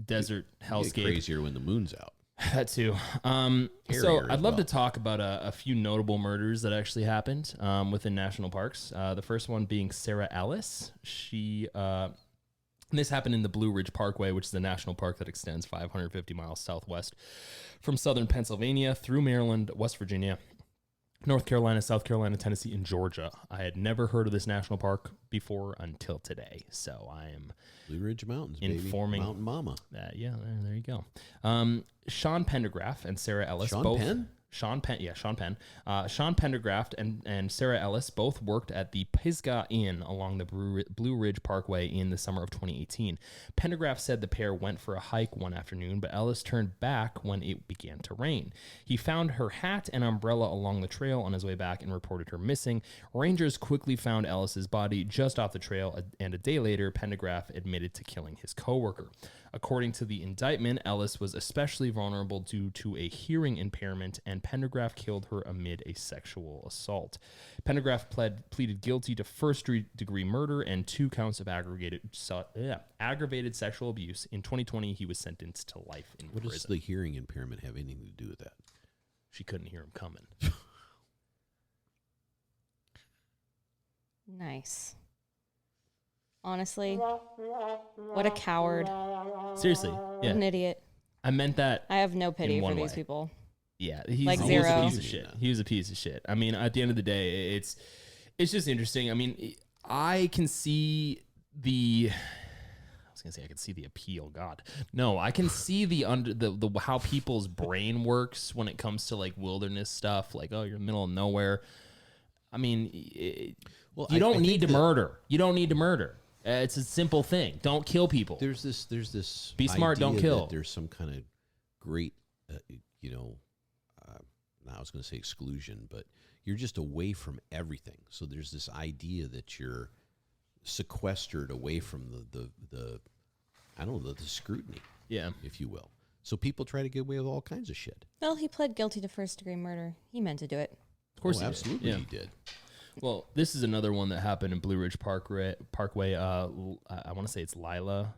desert Get hellscape. crazier when the moon's out. That too. So Hairier I'd as love to well. talk about a few notable murders that actually happened within national parks. The first one being Sarah Ellis. She. This happened in the Blue Ridge Parkway, which is a national park that extends 550 miles southwest from southern Pennsylvania through Maryland, West Virginia, North Carolina, South Carolina, Tennessee, and Georgia. I had never heard of this national park before until today, so I am Blue Ridge Mountains, Informing- baby. Mountain Mama. yeah, there you go. Sean Pendergraft and Sarah Ellis Sean both. Penn? Sean Penn. Sean Pendergraft and Sarah Ellis both worked at the Pisgah Inn along the Blue Ridge Parkway in the summer of 2018. Pendergraft said the pair went for a hike one afternoon, but Ellis turned back when it began to rain. He found her hat and umbrella along the trail on his way back and reported her missing. Rangers quickly found Ellis's body just off the trail, and a day later, Pendergraft admitted to killing his coworker. According to the indictment, Ellis was especially vulnerable due to a hearing impairment, and Pendergraft killed her amid a sexual assault. Pendergraft pleaded guilty to first-degree murder and 2 counts of aggravated sexual abuse. In 2020, he was sentenced to life in What does prison. the hearing impairment have anything to do with that? She couldn't hear him coming. Nice. Honestly, what a coward. Seriously, What an yeah. idiot. I meant that. I have no pity In for one these way. people. Yeah, Like he was zero. a piece of shit. He was a piece of shit. I mean, at the end of the day, it's just interesting. I mean, I can see the. I was gonna say I can see the appeal. God, no, I can see the how people's brain works when it comes to like wilderness stuff. Like, oh, you're in the middle of nowhere. I mean, you don't need to murder. You don't need to murder. It's a simple thing. Don't kill people. There's this. Be smart, don't idea kill. that there's some kind of great, I was going to say exclusion, but you're just away from everything. So there's this idea that you're sequestered away from the I don't know, the scrutiny, Yeah. if you will. So people try to get away with all kinds of shit. Well, he pled guilty to first-degree murder. He meant to do it. Of course, Oh, he did. absolutely, Yeah. he did. Well, this is another one that happened in Blue Ridge Parkway. I want to say it's Lila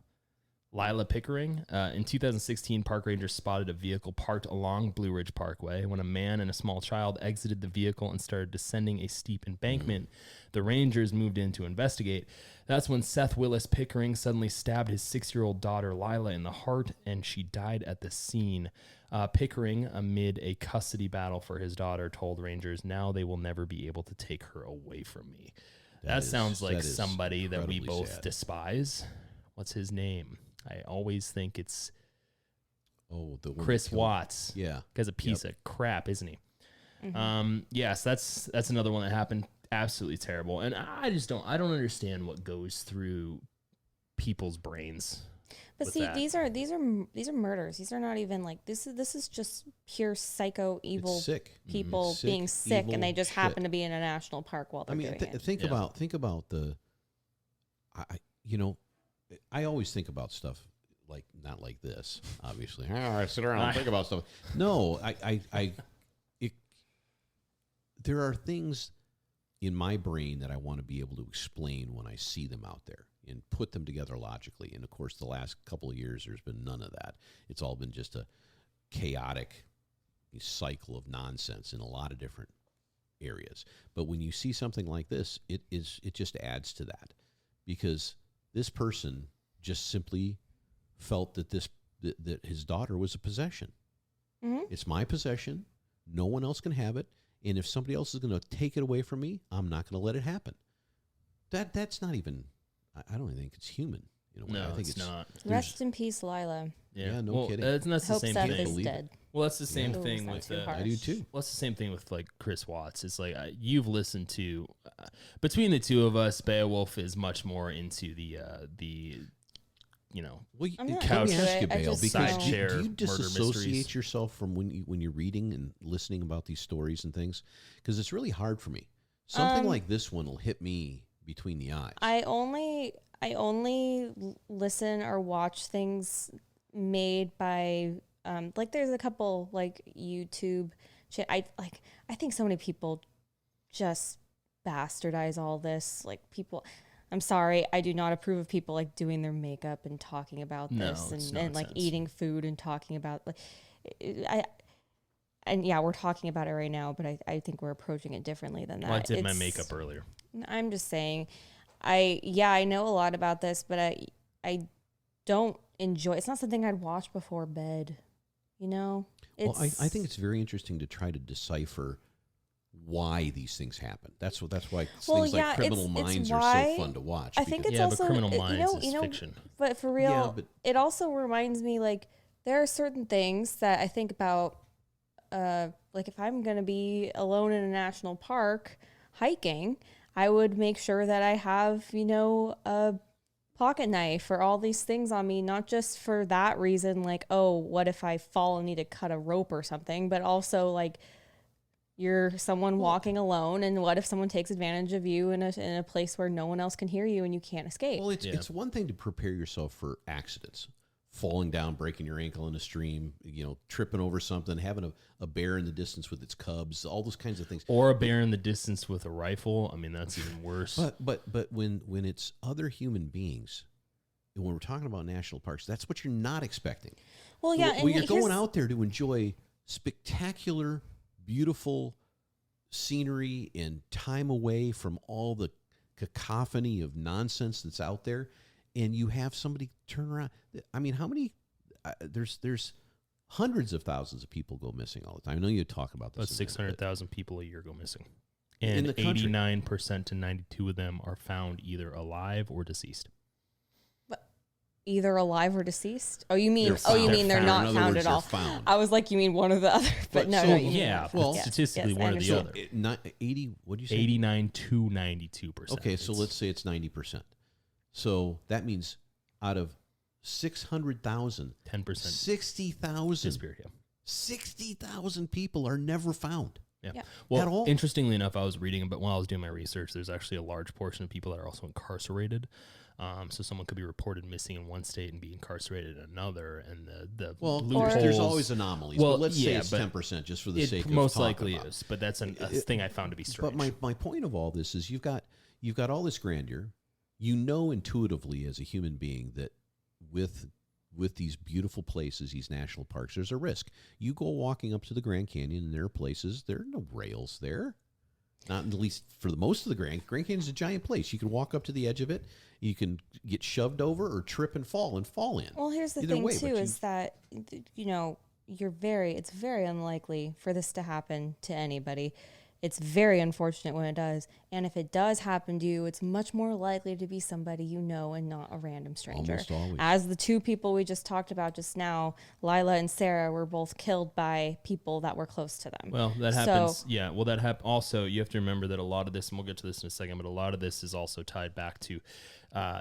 Pickering. In 2016, park rangers spotted a vehicle parked along Blue Ridge Parkway. When a man and a small child exited the vehicle and started descending a steep embankment, the rangers moved in to investigate. That's when Seth Willis Pickering suddenly stabbed his 6-year-old daughter Lila in the heart, and she died at the scene. Pickering, amid a custody battle for his daughter, told rangers, "Now they will never be able to take her away from me." That sounds like that is somebody that we incredibly both sad. despise. What's his name? I always think it's Oh, the one Chris that killed- Watts. Yeah. Guy's a piece of crap, isn't he? Yes, that's another one that happened. Absolutely terrible. And I don't understand what goes through people's brains. But with see, that. these are murders. These are not even like this is just pure psycho evil It's sick. people Sick, being sick, evil and they just shit. happen to be in a national park while they're I mean, doing it. think Yeah. about the. I always think about stuff like not like this. Obviously, I sit around and think about stuff. No, there are things in my brain that I want to be able to explain when I see them out there and put them together logically. And of course, the last couple of years, there's been none of that. It's all been just a chaotic, cycle of nonsense in a lot of different areas. But when you see something like this, it just adds to that, because this person just simply felt that that his daughter was a possession. Mm-hmm. It's my possession. No one else can have it. And if somebody else is going to take it away from me, I'm not going to let it happen. That's not even, I don't even think it's human. You know, No, I think it's not. Rest in peace, Lila. Yeah, no well, kidding. That's the Hope same Seth thing. is dead. Well, that's the same Ooh, thing that's with too harsh. I do too. Well, that's the same thing with like Chris Watts. It's like you've listened to between the two of us, Beowulf is much more into the you know. Well, I'm not let me into ask it. you, I Bale, just because don't- do Chair you murder disassociate mysteries. yourself from when you're reading and listening about these stories and things? Because it's really hard for me. Something like this one will hit me between the eyes. I only listen or watch things made by like there's a couple like YouTube I think so many people just bastardize all this, like people. I'm sorry, I do not approve of people like doing their makeup and talking about No, this it's and like nonsense. eating food and talking about like we're talking about it right now, but I think we're approaching it differently than that. Well, I did my It's- makeup earlier. I'm just saying, I know a lot about this, but I don't enjoy. It's not something I'd watch before bed. You know, Well, I think it's very interesting to try to decipher why these things happen. That's why Well, things yeah, like Criminal it's Minds why- are so fun to watch. I think because- it's Yeah, also but Criminal you Minds know, is you know, fiction. But for real, Yeah, but- it also reminds me like there are certain things that I think about. Like if I'm gonna be alone in a national park hiking, I would make sure that I have a pocket knife or all these things on me, not just for that reason, like, oh, what if I fall and need to cut a rope or something, but also like you're someone walking alone, and what if someone takes advantage of you in a place where no one else can hear you and you can't escape? Well, it's one thing to prepare yourself for accidents, falling down, breaking your ankle in a stream, tripping over something, having a bear in the distance with its cubs, all those kinds of things. Or a bear in the distance with a rifle. I mean, that's even worse. But when it's other human beings, and when we're talking about national parks, that's what you're not expecting. Well, yeah, Well, and you're going here's- out there to enjoy spectacular, beautiful scenery and time away from all the cacophony of nonsense that's out there, and you have somebody turn around. I mean, how many? There's hundreds of thousands of people go missing all the time. I know you talk about this. About 600,000 people a year go missing. In And the country. 89% to 92 of them are found either alive or deceased. Either alive or deceased. Oh, you mean? They're Oh, you found. mean they're In not other found words, at all? they're found. I was like, you mean one or the other, but But no, so- no. You yeah, mean, well, yes, statistically, yes, I one or the understand. other. 80. What do you say? 89 to 92%. Okay, so let's say it's 90%. So that means out of 600,000, 10% 60,000. disappeared. Yeah. 60,000 people are never found. Yeah. Yeah. Well, At all. interestingly enough, I was reading about while I was doing my research, there's actually a large portion of people that are also incarcerated. So someone could be reported missing in one state and be incarcerated in another, and the Well, loopholes, there's always anomalies. Well, but let's say yeah, it's but 10% just for the it sake of most talking likely about it. is, but that's a thing I found to be strange. But my point of all this is you've got all this grandeur. You know intuitively as a human being that with these beautiful places, these national parks, there's a risk. You go walking up to the Grand Canyon, and there are places, there are no rails there. Not at least for the most of the Grand Canyon is a giant place. You can walk up to the edge of it. You can get shoved over or trip and fall in. Well, here's the Either thing way, too, but is that it's very unlikely for this to happen to anybody. It's very unfortunate when it does. And if it does happen to you, it's much more likely to be somebody you know and not a random stranger. Almost always. As the two people we just talked about just now, Lila and Sarah, were both killed by people that were close to them. Well, that So- happens. Yeah. Well, that happens. Also, you have to remember that a lot of this, and we'll get to this in a second, but a lot of this is also tied back to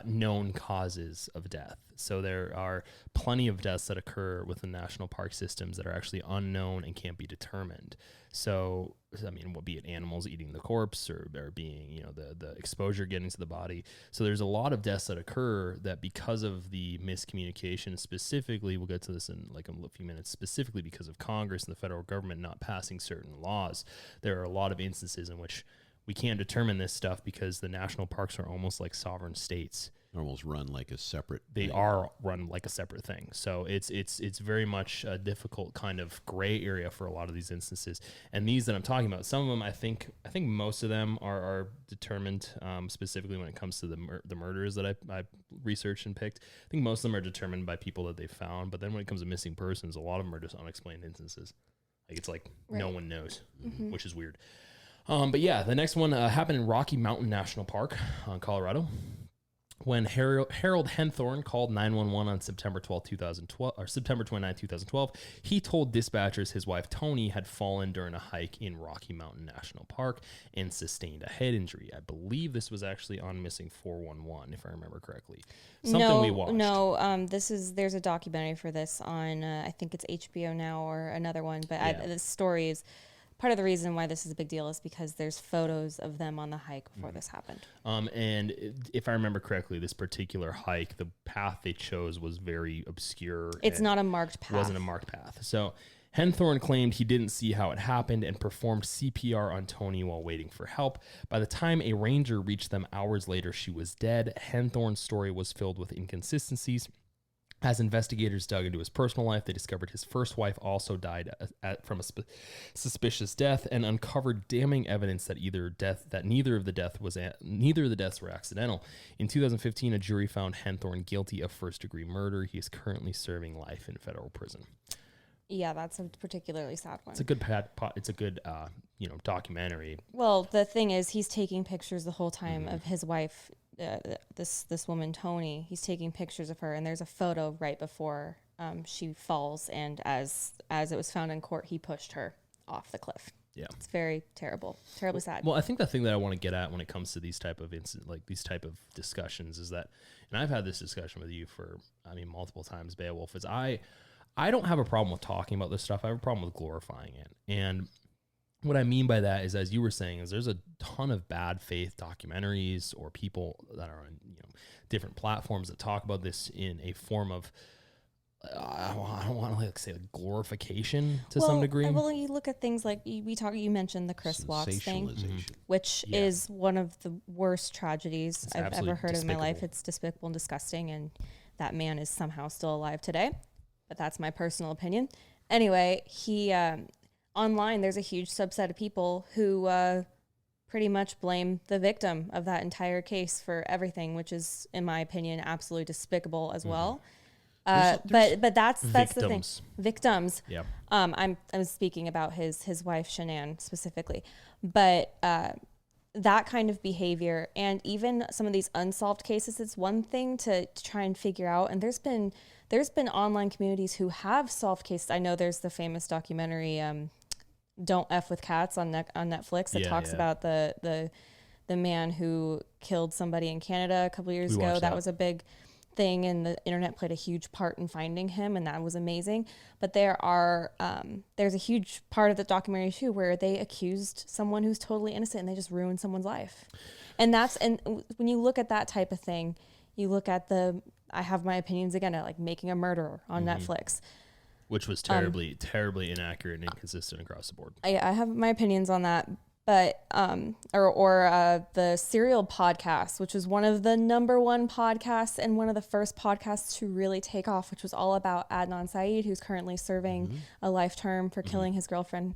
known causes of death. So there are plenty of deaths that occur within national park systems that are actually unknown and can't be determined. So, I mean, be it animals eating the corpse or being, the exposure getting to the body. So there's a lot of deaths that occur that because of the miscommunication, specifically, we'll get to this in like a few minutes, specifically because of Congress and the federal government not passing certain laws, there are a lot of instances in which we can't determine this stuff because the national parks are almost like sovereign states. almost run like a separate. They are run like a separate thing. So it's very much a difficult kind of gray area for a lot of these instances. And these that I'm talking about, some of them, I think most of them are determined, specifically when it comes to the murders that I researched and picked. I think most of them are determined by people that they found. But then when it comes to missing persons, a lot of them are just unexplained instances. Like it's like no one knows, which is weird. But yeah, the next one happened in Rocky Mountain National Park, Colorado. When Harold Henthorne called 911 on September 29, 2012, he told dispatchers his wife Toni had fallen during a hike in Rocky Mountain National Park and sustained a head injury. I believe this was actually on Missing 411, if I remember correctly. We watched. No, there's a documentary for this on, I think it's HBO now or another one, but the story is... Part of the reason why this is a big deal is because there's photos of them on the hike before this happened. And if I remember correctly, this particular hike, the path they chose was very obscure. It's not a marked path. It wasn't a marked path. So Henthorne claimed he didn't see how it happened and performed CPR on Toni while waiting for help. By the time a ranger reached them hours later, she was dead. Henthorne's story was filled with inconsistencies. As investigators dug into his personal life, they discovered his first wife also died from a suspicious death and uncovered damning evidence that neither of the deaths were accidental. In 2015, a jury found Henthorne guilty of first-degree murder. He is currently serving life in federal prison. Yeah, that's a particularly sad one. It's a good documentary. Well, the thing is, he's taking pictures the whole time of his wife. This woman Toni, he's taking pictures of her, and there's a photo right before she falls, and as it was found in court, he pushed her off the cliff. Yeah, it's very terribly sad. Well, I think the thing that I want to get at when it comes to these type of these type of discussions is that, and I've had this discussion with you for multiple times, Beowulf, is I don't have a problem with talking about this stuff. I have a problem with glorifying it. And what I mean by that is, as you were saying, is there's a ton of bad faith documentaries or people that are on different platforms that talk about this in a form of I don't want to say glorification to some degree. Well, you look at things like you mentioned the Chris Watts thing, which is one of the worst tragedies I've ever heard of in my life. It's despicable and disgusting, and that man is somehow still alive today. But that's my personal opinion. Anyway, he online, there's a huge subset of people who pretty much blame the victim of that entire case for everything, which is, in my opinion, absolutely despicable as well. But that's the thing. Victims. Yeah. I'm speaking about his wife Shanann specifically, but that kind of behavior and even some of these unsolved cases, it's one thing to try and figure out. And there's been online communities who have solved cases. I know there's the famous documentary Don't F with Cats on Netflix that talks about the man who killed somebody in Canada a couple years ago. That was a big thing, and the internet played a huge part in finding him, and that was amazing. But there's a huge part of the documentary too where they accused someone who's totally innocent and they just ruined someone's life. And when you look at that type of thing, you look at I have my opinions again at like Making a Murderer on Netflix, which was terribly inaccurate and inconsistent across the board. I have my opinions on that, but the Serial podcast, which was one of the #1 podcasts and one of the first podcasts to really take off, which was all about Adnan Syed, who's currently serving a life term for killing his girlfriend,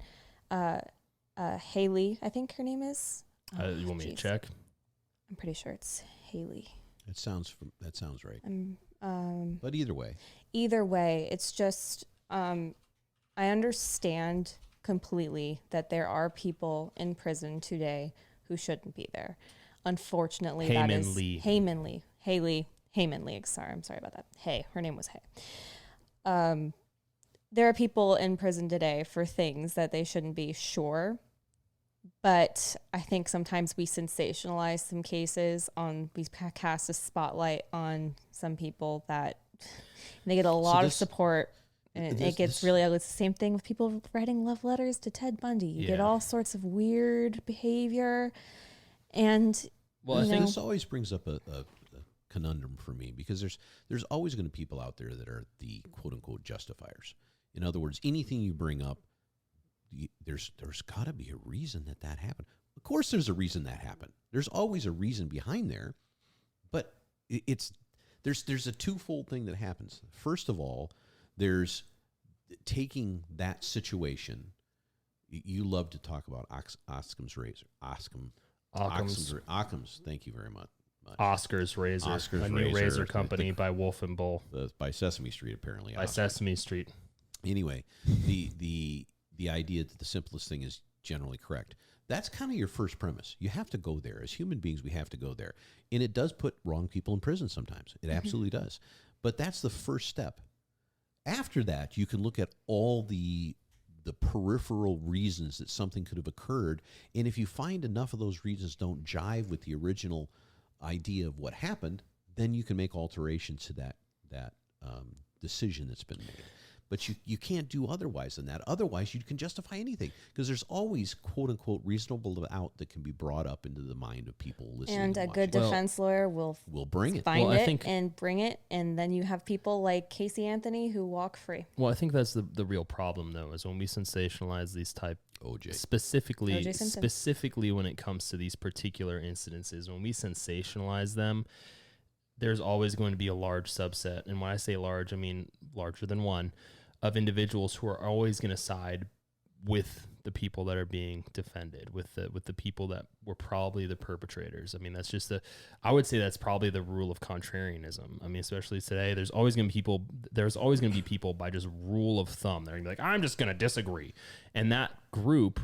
Haley. I think her name is. You want me to check? I'm pretty sure it's Haley. That sounds right. But either way, it's just I understand completely that there are people in prison today who shouldn't be there. Unfortunately, Haley. Sorry, I'm sorry about that. Her name was Hay. There are people in prison today for things that they shouldn't be, sure. But I think sometimes we sensationalize some cases we cast a spotlight on some people that they get a lot of support. And it gets really ugly. It's the same thing with people writing love letters to Ted Bundy. You get all sorts of weird behavior. And, I think this always brings up a conundrum for me, because there's always going to be people out there that are the quote-unquote justifiers. In other words, anything you bring up, there's got to be a reason that happened. Of course there's a reason that happened. There's always a reason behind there. But there's a twofold thing that happens. First of all, there's taking that situation. You love to talk about Occam's razor. Occam's. Thank you very much. Oscar's Razor, a new razor company by Wolf and Bull. By Sesame Street, apparently. By Sesame Street. Anyway, the idea that the simplest thing is generally correct. That's kind of your first premise. You have to go there. As human beings, we have to go there. And it does put wrong people in prison sometimes. It absolutely does. But that's the first step. After that, you can look at all the peripheral reasons that something could have occurred. And if you find enough of those reasons don't jive with the original idea of what happened, then you can make alterations to that decision that's been made. But you can't do otherwise than that. Otherwise, you can justify anything because there's always, quote unquote, reasonable doubt that can be brought up into the mind of people listening. And a good defense lawyer will bring it, find and bring it, and then you have people like Casey Anthony who walk free. Well, I think that's the real problem, though, is when we sensationalize these type OJ specifically when it comes to these particular incidences. When we sensationalize them, there's always going to be a large subset, and when I say large, I mean larger than one, of individuals who are always going to side with the people that are being defended, with the people that were probably the perpetrators. I mean, that's just I would say that's probably the rule of contrarianism. I mean, especially today, there's always going to be people by just rule of thumb. They're going to be like, I'm just going to disagree. And that group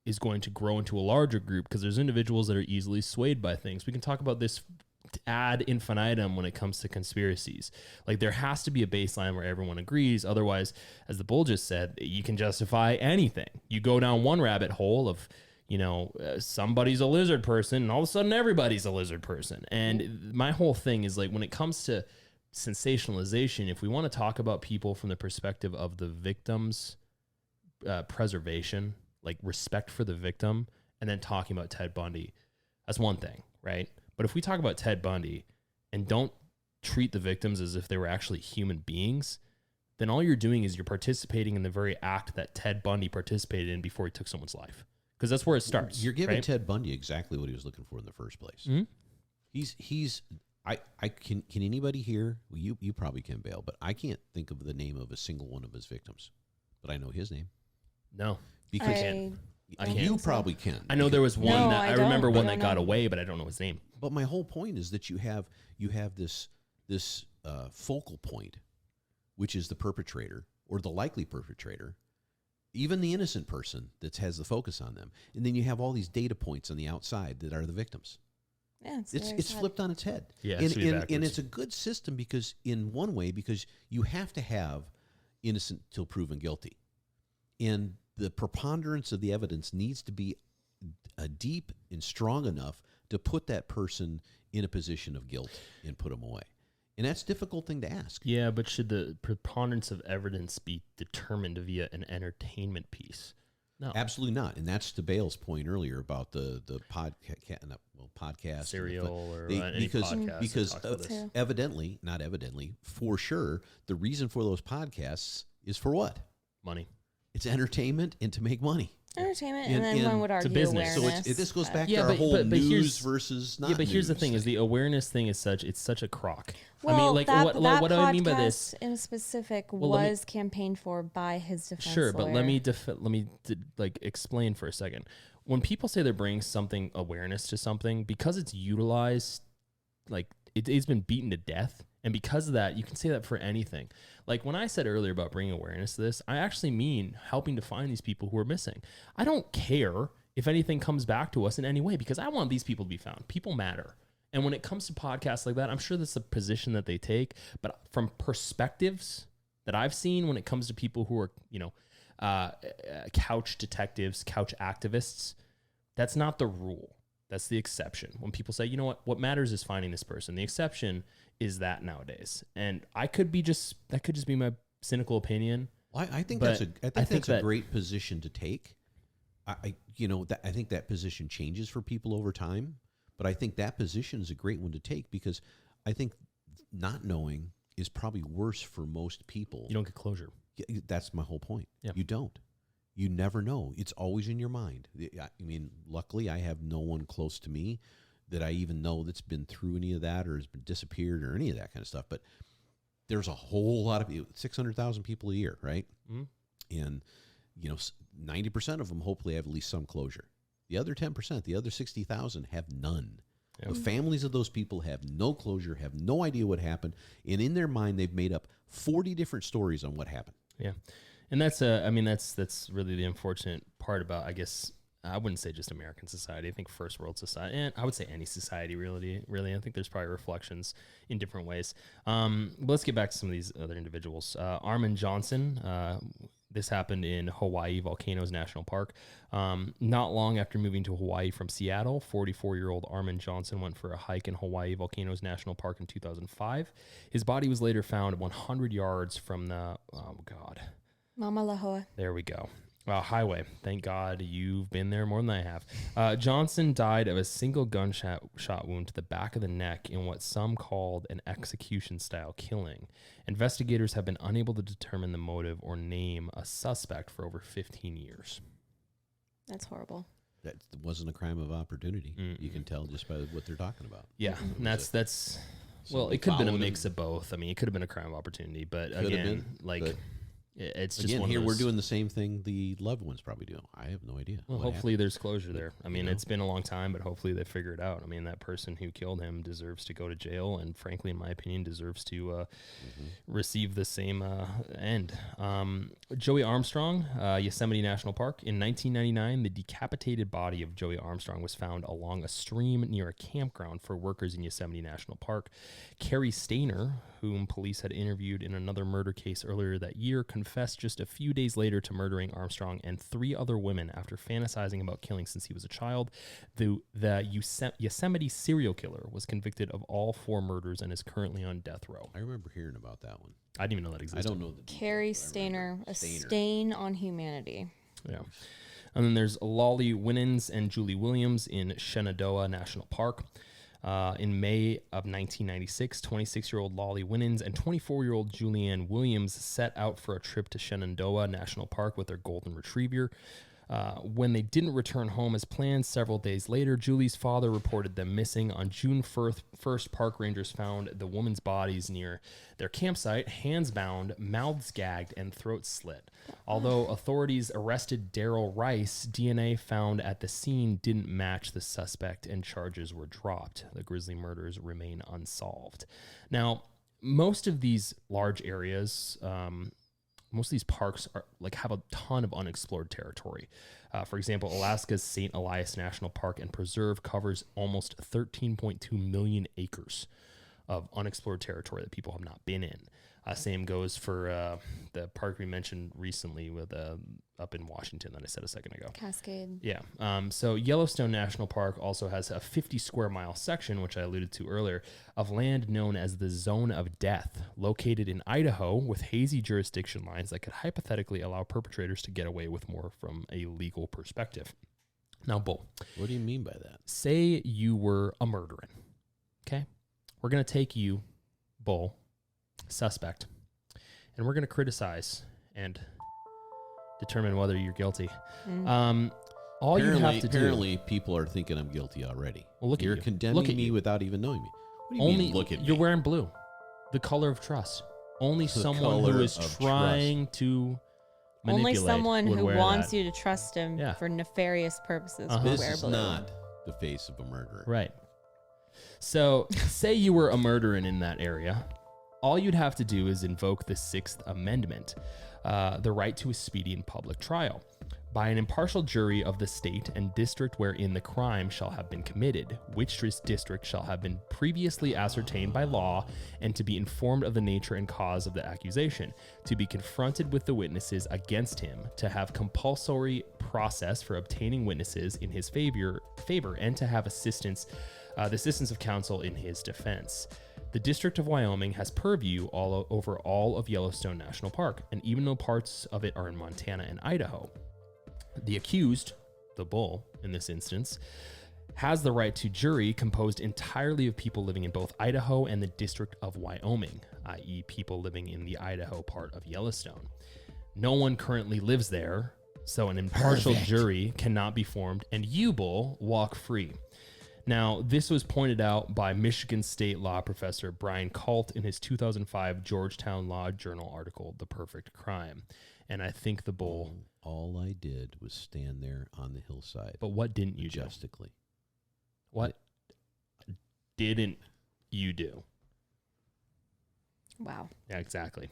is going to grow into a larger group because there's individuals that are easily swayed by things. We can talk about this ad infinitum when it comes to conspiracies. Like, there has to be a baseline where everyone agrees. Otherwise, as the bull just said, you can justify anything. You go down one rabbit hole of, somebody's a lizard person, and all of a sudden everybody's a lizard person. And my whole thing is, like, when it comes to sensationalization, if we want to talk about people from the perspective of the victim's preservation, like respect for the victim, and then talking about Ted Bundy, that's one thing, right? But if we talk about Ted Bundy and don't treat the victims as if they were actually human beings, then all you're doing is you're participating in the very act that Ted Bundy participated in before he took someone's life. Because that's where it starts. You're giving right? Ted Bundy exactly what he was looking for in the first place. Mm-hmm. Can anybody here, well, you probably can, Bale, but I can't think of the name of a single one of his victims. But I know his name. No. Because you probably can. I know there was one I remember one that got know. away, but I don't know his name. But my whole point is that you have this focal point, which is the perpetrator or the likely perpetrator, even the innocent person that has the focus on them, and then you have all these data points on the outside that are the victims. Yeah, it's flipped on its head. Yeah, and it's a good system because you have to have innocent till proven guilty, and the preponderance of the evidence needs to be deep and strong enough to put that person in a position of guilt and put them away. And that's a difficult thing to ask. Yeah, but should the preponderance of evidence be determined via an entertainment piece? No. Absolutely not. And that's to Bale's point earlier about the podcast. Serial or any podcast. Because not evidently, for sure, the reason for those podcasts is for what? Money. It's entertainment and to make money. Entertainment, and then one would argue business. awareness. So this goes back to our whole news versus not. Yeah, but here's the news thing: is the awareness thing is such a crock. Well, I mean, like that what do I mean by podcast this? in specific was campaigned for by his defense lawyer. But let me explain for a second. When people say they're bringing something awareness to something, because it's utilized, like it's been beaten to death. And because of that, you can say that for anything. Like when I said earlier about bringing awareness to this, I actually mean helping to find these people who are missing. I don't care if anything comes back to us in any way because I want these people to be found. People matter. And when it comes to podcasts like that, I'm sure that's the position that they take. But from perspectives that I've seen when it comes to people who are, couch detectives, couch activists, that's not the rule. That's the exception. When people say, you know what matters is finding this person. The exception is that nowadays. And that could just be my cynical opinion. Well, I think that's a great position to take. I think that position changes for people over time, but I think that position is a great one to take because I think not knowing is probably worse for most people. You don't get closure. That's my whole point. Yeah. You don't. You never know. It's always in your mind. I mean, luckily, I have no one close to me that I even know that's been through any of that or has been disappeared or any of that kind of stuff. But there's a whole lot of people, 600,000 people a year, right? And, 90% of them hopefully have at least some closure. The other 10%, the other 60,000 have none. The families of those people have no closure, have no idea what happened. And in their mind, they've made up 40 different stories on what happened. Yeah. And that's that's really the unfortunate part about, I guess, I wouldn't say just American society. I think first world society, and I would say any society really. I think there's probably reflections in different ways. But let's get back to some of these other individuals. Armin Johnson, this happened in Hawaii Volcanoes National Park. Not long after moving to Hawaii from Seattle, 44-year-old Armin Johnson went for a hike in Hawaii Volcanoes National Park in 2005. His body was later found 100 yards from the, Mama Lahoa. There we go. Highway. Thank God you've been there more than I have. Johnson died of a single gunshot wound to the back of the neck in what some called an execution-style killing. Investigators have been unable to determine the motive or name a suspect for over 15 years. That's horrible. That wasn't a crime of opportunity. You can tell just by what they're talking about. Yeah, and that's well, it could have been a mix of both. I mean, it could have been a crime of opportunity, but again, it's just again, one here of those, we're doing the same thing the loved ones probably do. I have no idea. Well, hopefully there's closure there. I mean, it's been a long time, but hopefully they figure it out. I mean, that person who killed him deserves to go to jail, and frankly, in my opinion, deserves to receive the same end. Joey Armstrong, Yosemite National Park. In 1999, the decapitated body of Joey Armstrong was found along a stream near a campground for workers in Yosemite National Park. Carrie Stainer, whom police had interviewed in another murder case earlier that year, confessed just a few days later to murdering Armstrong and 3 other women after fantasizing about killing since he was a child. The Yosemite serial killer was convicted of all 4 murders and is currently on death row. I remember hearing about that one. I didn't even know that existed. I don't know the Carrie Stainer, a stain on humanity. Yeah. And then there's Lolly Winans and Julie Williams in Shenandoah National Park. In May of 1996, 26-year-old Lolly Winans and 24-year-old Julianne Williams set out for a trip to Shenandoah National Park with their golden retriever. When they didn't return home as planned several days later, Julie's father reported them missing. On June 1st, park rangers found the woman's bodies near their campsite, hands bound, mouths gagged, and throats slit. Although authorities arrested Daryl Rice, DNA found at the scene didn't match the suspect and charges were dropped. The grisly murders remain unsolved. Now, most of these large areas, most of these parks are have a ton of unexplored territory. For example, Alaska's St. Elias National Park and Preserve covers almost 13.2 million acres of unexplored territory that people have not been in. Same goes for the park we mentioned recently with up in Washington that I said a second ago. Cascade. Yeah. So Yellowstone National Park also has a 50 square mile section, which I alluded to earlier, of land known as the Zone of Death, located in Idaho with hazy jurisdiction lines that could hypothetically allow perpetrators to get away with more from a legal perspective. Now, Bull. What do you mean by that? Say you were a murderer. Okay? We're going to take you, Bull, suspect, and we're going to criticize and determine whether you're guilty. All you have to do... Apparently, people are thinking I'm guilty already. Well, look You're at you. condemning Look at me you. without even knowing me. What do you Only mean, look at me? you're wearing blue, the color of trust. Only The someone who color is of trying to Only manipulate someone would who wear wants that. you to trust him Yeah. for nefarious purposes will This wear is blue. not the face of a murderer. Right. So, say you were a murderer in that area. All you'd have to do is invoke the 6th Amendment, the right to a speedy and public trial, by an impartial jury of the state and district wherein the crime shall have been committed, which district shall have been previously ascertained by law, and to be informed of the nature and cause of the accusation, to be confronted with the witnesses against him, to have compulsory process for obtaining witnesses in his favor, and to have the assistance of counsel in his defense. The District of Wyoming has purview over all of Yellowstone National Park, and even though parts of it are in Montana and Idaho, the accused, the bull in this instance, has the right to jury composed entirely of people living in both Idaho and the District of Wyoming, i.e. people living in the Idaho part of Yellowstone. No one currently lives there, so an impartial jury cannot be formed, and you, bull, walk free. Now, this was pointed out by Michigan State law professor Brian Kalt in his 2005 Georgetown Law Journal article, The Perfect Crime. And I think the bull... All I did was stand there on the hillside. But what didn't you do? Majestically. What didn't you do? Wow. Yeah, exactly.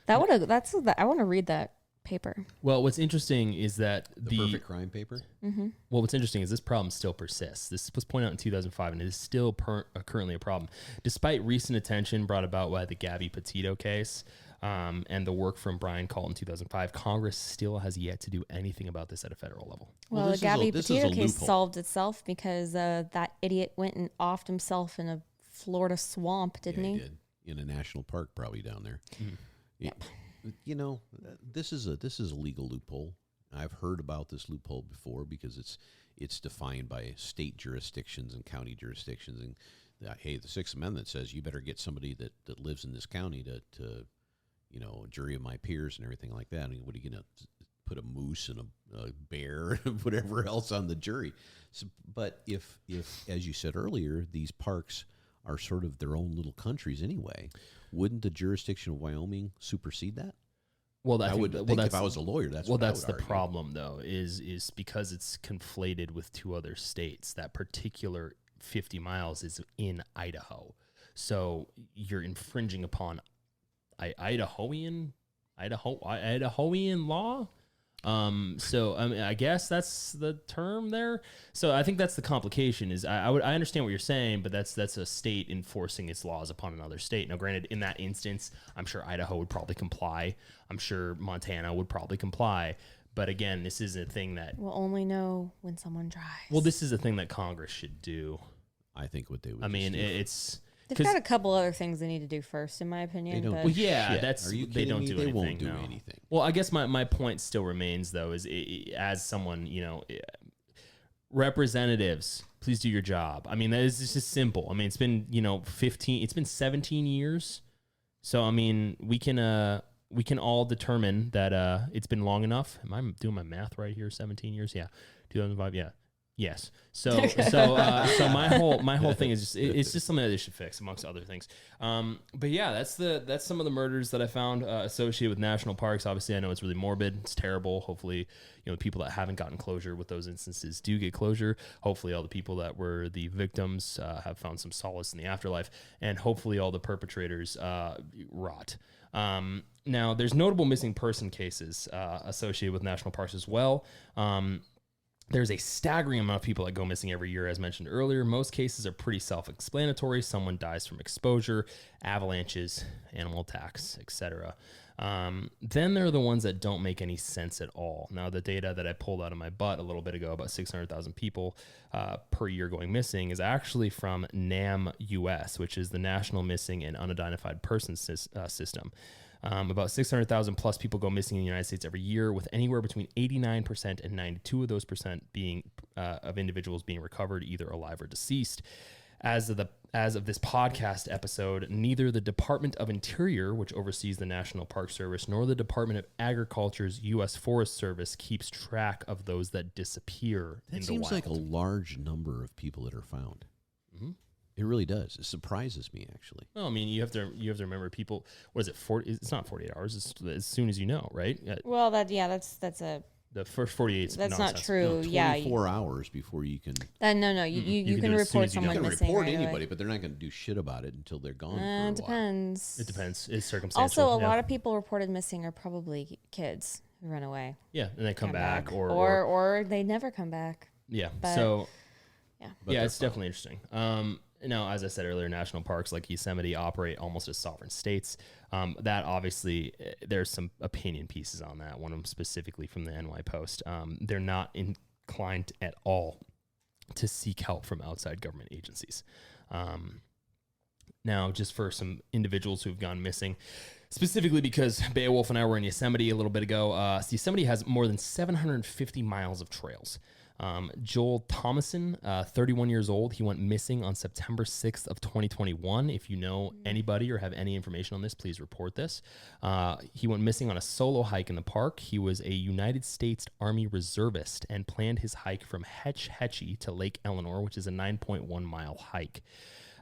I want to read that paper. Well, what's interesting is that The Perfect Crime paper? Well, what's interesting is this problem still persists. This was pointed out in 2005, and it is still currently a problem. Despite recent attention brought about by the Gabby Petito case and the work from Brian Kalt in 2005, Congress still has yet to do anything about this at a federal level. Well, the Gabby this is Petito a case loophole. solved itself because that idiot went and offed himself in a Florida swamp, didn't he? Did. In a national park, probably down there. Yep. You know, this is a legal loophole. I've heard about this loophole before because it's defined by state jurisdictions and county jurisdictions. And hey, the Sixth Amendment says you better get somebody that lives in this county to jury of my peers and everything like that. I mean, what are you gonna put a moose and a bear and whatever else on the jury? So, but if as you said earlier, these parks are sort of their own little countries anyway, wouldn't the jurisdiction of Wyoming supersede that? Well, I would think if I was a lawyer, that's what I would the argue. problem, though, is because it's conflated with two other states. That particular 50 miles is in Idaho, so you're infringing upon Idahoan law. So I mean, I guess that's the term there. So I think that's the complication. Is I understand what you're saying, but that's a state enforcing its laws upon another state. Now, granted, in that instance, I'm sure Idaho would probably comply. I'm sure Montana would probably comply. But again, this is a thing that We'll only know when someone drives. well, this is a thing that Congress should do. I think what they would. I mean, just do. it's They've got a couple other things they need to do first, in my opinion. They don't but well, yeah, Shit. that's Are you they kidding don't me? do They anything. won't do no. anything. Well, I guess my point still remains though is as someone representatives, please do your job. I mean, that is just simple. I mean, it's been 17 years, so I mean we can all determine that it's been long enough. Am I doing my math right here? 17 years, yeah, 2005, yeah. Yes. So my whole thing is just it's just something that they should fix amongst other things. But yeah, that's some of the murders that I found associated with national parks. Obviously, I know it's really morbid. It's terrible. Hopefully, people that haven't gotten closure with those instances do get closure. Hopefully, all the people that were the victims have found some solace in the afterlife, and hopefully, all the perpetrators rot. Now, there's notable missing person cases associated with national parks as well. There's a staggering amount of people that go missing every year, as mentioned earlier. Most cases are pretty self-explanatory. Someone dies from exposure, avalanches, animal attacks, etc. Then there are the ones that don't make any sense at all. Now, the data that I pulled out of my butt a little bit ago, about 600,000 people per year going missing, is actually from NAM US, which is the National Missing and Unidentified Persons System. About 600,000 plus people go missing in the United States every year, with anywhere between 89% and 92% of those being of individuals being recovered either alive or deceased. As of this podcast episode, neither the Department of Interior, which oversees the National Park Service, nor the Department of Agriculture's U.S. Forest Service keeps track of those that disappear in the wild. That seems like a large number of people that are found. Mm-hmm. It really does. It surprises me, actually. Well, I mean, you have to remember people. What is it? 40? It's not 48 hours. It's as soon as you know, right? Well, that's the first 48. That's nonsense. not true. No, Yeah, 24 hours before you can. No. You can can do it as soon report as you know. someone You can missing. report right away. anybody, but they're not going to do shit about it until they're gone. For a It while. depends. It depends. It's circumstantial. Also, a yeah. lot of people reported missing are probably kids who run away. Yeah, and they come back, or they never come back. yeah. but- So Yeah. yeah, it's definitely interesting. Now, as I said earlier, national parks like Yosemite operate almost as sovereign states. That obviously, there's some opinion pieces on that. One of them specifically from the NY Post. They're not inclined at all to seek help from outside government agencies. Now, just for some individuals who've gone missing, specifically because Beowulf and I were in Yosemite a little bit ago, Yosemite has more than 750 miles of trails. Joel Thomason, 31 years old. He went missing on September 6th of 2021. If you know anybody or have any information on this, please report this. He went missing on a solo hike in the park. He was a United States Army reservist and planned his hike from Hetchy to Lake Eleanor, which is a 9.1 mile hike.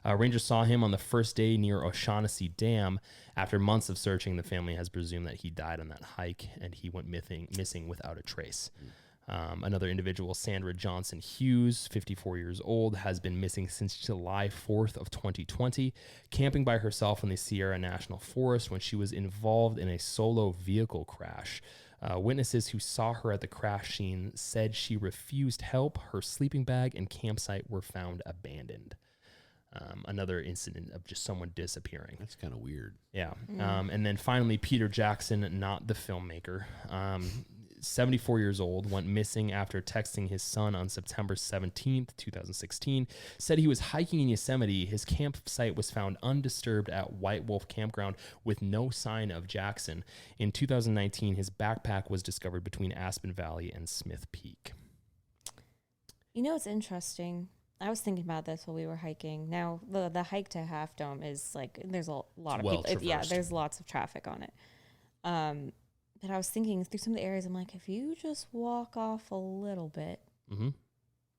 Rangers saw him on the first day near O'Shaughnessy Dam. After months of searching, the family has presumed that he died on that hike, and he went missing without a trace. Another individual, Sandra Johnson Hughes, 54 years old, has been missing since July 4th of 2020, camping by herself in the Sierra National Forest when she was involved in a solo vehicle crash. Witnesses who saw her at the crash scene said she refused help. Her sleeping bag and campsite were found abandoned. Another incident of just someone disappearing. That's kind of weird. Yeah. And then finally, Peter Jackson, not the filmmaker, 74 years old, went missing after texting his son on September 17th, 2016, said he was hiking in Yosemite. His campsite was found undisturbed at White Wolf Campground with no sign of Jackson. In 2019, his backpack was discovered between Aspen Valley and Smith Peak. You know, it's interesting. I was thinking about this while we were hiking. Now, the hike to Half Dome is like, there's a lot of people. Yeah, there's lots of traffic on it. But I was thinking through some of the areas, I'm like, if you just walk off a little bit,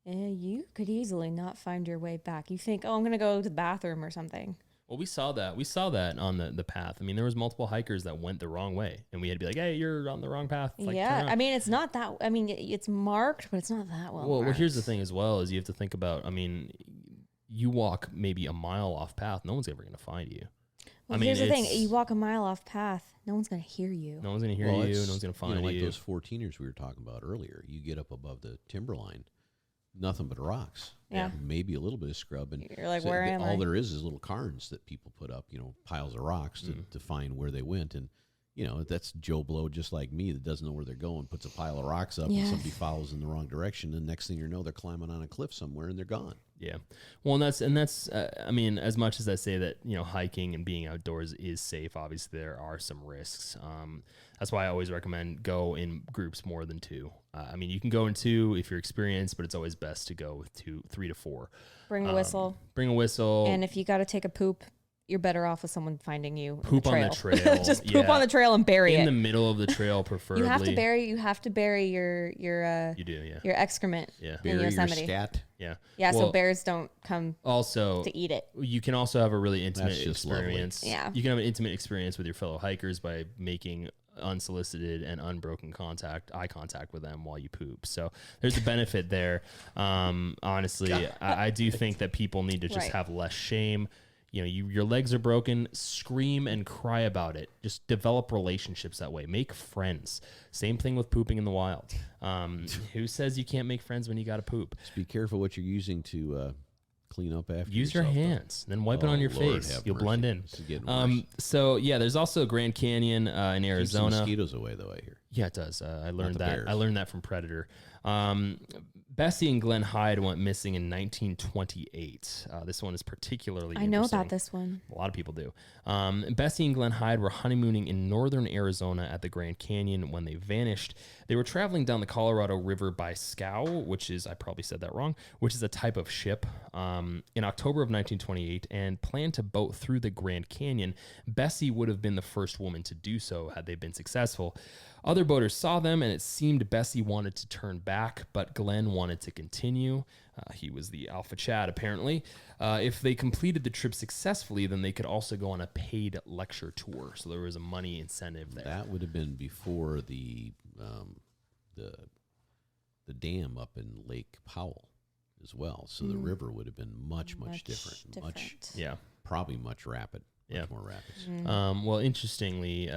you could easily not find your way back. You think, oh, I'm going to go to the bathroom or something. Well, we saw that. We saw that on the path. I mean, there was multiple hikers that went the wrong way, and we had to be like, hey, you're on the wrong path. Like, yeah, I mean, it's not that, I mean, it's marked, but it's not that well Well, here's the thing as well, is you have to think about, I mean, you walk maybe a mile off path, no one's ever going to find you. Well, here's the thing. You walk a mile off path, no one's going to hear you. No one's going to hear you. No one's going to find you. Like those 14ers we were talking about earlier. You get up above the timberline, nothing but rocks. Yeah. Maybe a little bit of scrub. And you're like, where am I? All there is little cairns that people put up, piles of rocks to find where they went. And, that's Joe Blow just like me that doesn't know where they're going, puts a pile of rocks up and somebody follows in the wrong direction. And next thing you know, they're climbing on a cliff somewhere and they're gone. Yeah. Well, and that's I mean, as much as I say that, hiking and being outdoors is safe, obviously there are some risks. That's why I always recommend go in groups more than two. I mean, you can go in two if you're experienced, but it's always best to go with 3 to 4. Bring a whistle. And if you got to take a poop, you're better off with someone finding you. Poop on the trail. Just poop on the trail and bury it in the middle of the trail, preferably. You have to bury your you do, yeah. Your excrement. Yeah. In Bury Yosemite. your scat. Yeah. Yeah. So bears don't come also to eat it. You can also have a really intimate experience. Lovely. Yeah. You can have an intimate experience with your fellow hikers by making unsolicited and unbroken eye contact with them while you poop. So there's a benefit there. Honestly, I do think that people need to just have less shame. Your legs are broken, scream and cry about it. Just develop relationships that way. Make friends. Same thing with pooping in the wild. Who says you can't make friends when you got to poop? Just be careful what you're using to clean up after Use your hands, then wipe it on your face. You'll blend in. So yeah, there's also Grand Canyon in Arizona. Keeps the mosquitoes away, though, I hear. Yeah, it does. I learned that. I learned that from Predator. Bessie and Glenn Hyde went missing in 1928. This one is particularly interesting. I know about this one. A lot of people do. Bessie and Glenn Hyde were honeymooning in northern Arizona at the Grand Canyon when they vanished. They were traveling down the Colorado River by scow, which is, I probably said that wrong, which is a type of ship, in October of 1928, and planned to boat through the Grand Canyon. Bessie would have been the first woman to do so had they been successful. Other boaters saw them, and it seemed Bessie wanted to turn back, but Glenn wanted to continue. He was the alpha Chad, apparently. If they completed the trip successfully, then they could also go on a paid lecture tour. So there was a money incentive there. That would have been before the dam up in Lake Powell as well. So the river would have been much different. Probably much rapid. Much more rapids. Well, interestingly,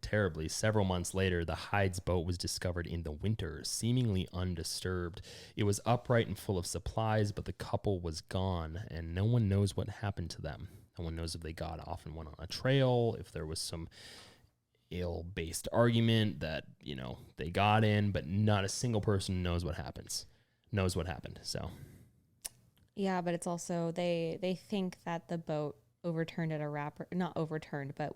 terribly, several months later, the Hyde's boat was discovered in the winter, seemingly undisturbed. It was upright and full of supplies, but the couple was gone, and no one knows what happened to them. No one knows if they got off and went on a trail, if there was some ill-based argument that, they got in, but not a single person knows what happened. So, yeah, but it's also, they think that the boat overturned at a not overturned, but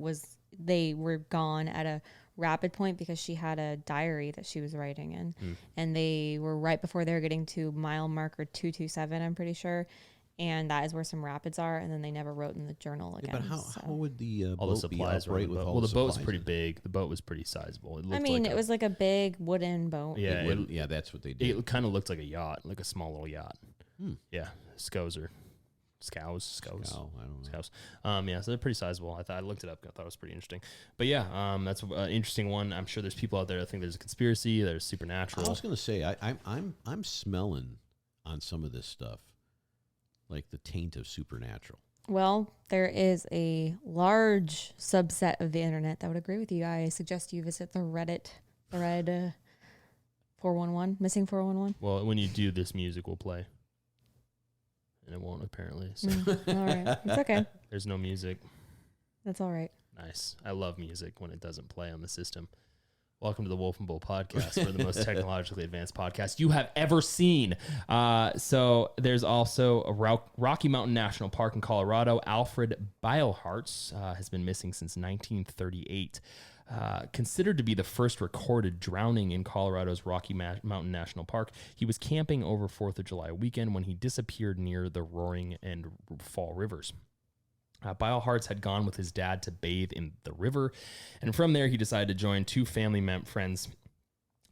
they were gone at a rapid point because she had a diary that she was writing in. And they were right before they were getting to mile marker 227, I'm pretty sure. And that is where some rapids are. And then they never wrote in the journal again. But how would the all the boat be supplies were on upright the with boat. all Well, the boat was supplies pretty in it? big. The boat was pretty sizable. It looked I mean, like it was like a big wooden boat. Yeah, Yeah, that's what they did. it kind of looked like a yacht, like a small little yacht. Yeah, scows. Scow, I don't know. Scows. Yeah, so they're pretty sizable. I looked it up. I thought it was pretty interesting. But yeah, that's an interesting one. I'm sure there's people out there that think there's a conspiracy. There's supernatural. I was going to say, I'm smelling on some of this stuff, like the taint of supernatural. Well, there is a large subset of the internet that would agree with you. I suggest you visit the Reddit thread 411, missing 411. Well, when you do this, music will play. And it won't, apparently. So All right. It's okay. there's no music. That's all right. Nice. I love music when it doesn't play on the system. Welcome to the Wolf and Bull podcast. We're the most technologically advanced podcast you have ever seen. So there's also a Rocky Mountain National Park in Colorado. Alfred Beilhartz has been missing since 1938. Considered to be the first recorded drowning in Colorado's Rocky Mountain National Park. He was camping over 4th of July weekend when he disappeared near the Roaring and Fall rivers. Beilhartz had gone with his dad to bathe in the river, and from there he decided to join two family friends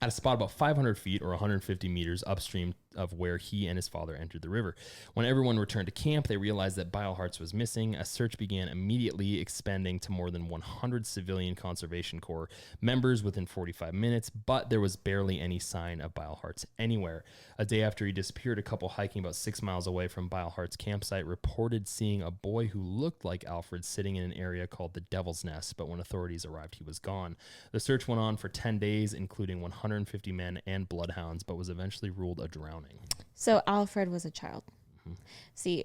at a spot about 500 feet or 150 meters upstream of where he and his father entered the river. When everyone returned to camp, they realized that Beilhartz was missing. A search began immediately, expanding to more than 100 civilian conservation corps members within 45 minutes, but there was barely any sign of Beilhartz anywhere. A day after he disappeared, a couple hiking about 6 miles away from Beilhart's campsite reported seeing a boy who looked like Alfred sitting in an area called the Devil's Nest, but when authorities arrived, he was gone. The search went on for 10 days, including 150 men and bloodhounds, but was eventually ruled a drowning. So Alfred was a child. See,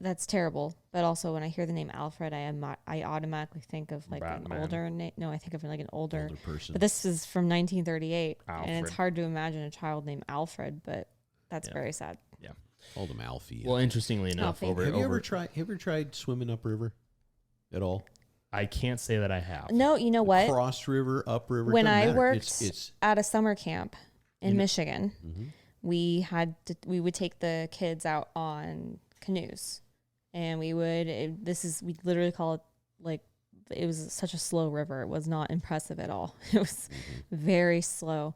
that's terrible. But also, when I hear the name Alfred, I automatically think of like Batman. an older. No, I think of like an older person. But this is from 1938, and Alfred. it's hard to imagine a child named Alfred. But that's very sad. Yeah. Called him Alfie. Well, interestingly enough, Alfie. have you ever tried swimming upriver at all? I can't say that I have. No, you know what? Cross river, upriver. When doesn't I matter. worked it's at a summer camp in Michigan, we would take the kids out on canoes, and we literally call it like, it was such a slow river. It was not impressive at all. It was very slow,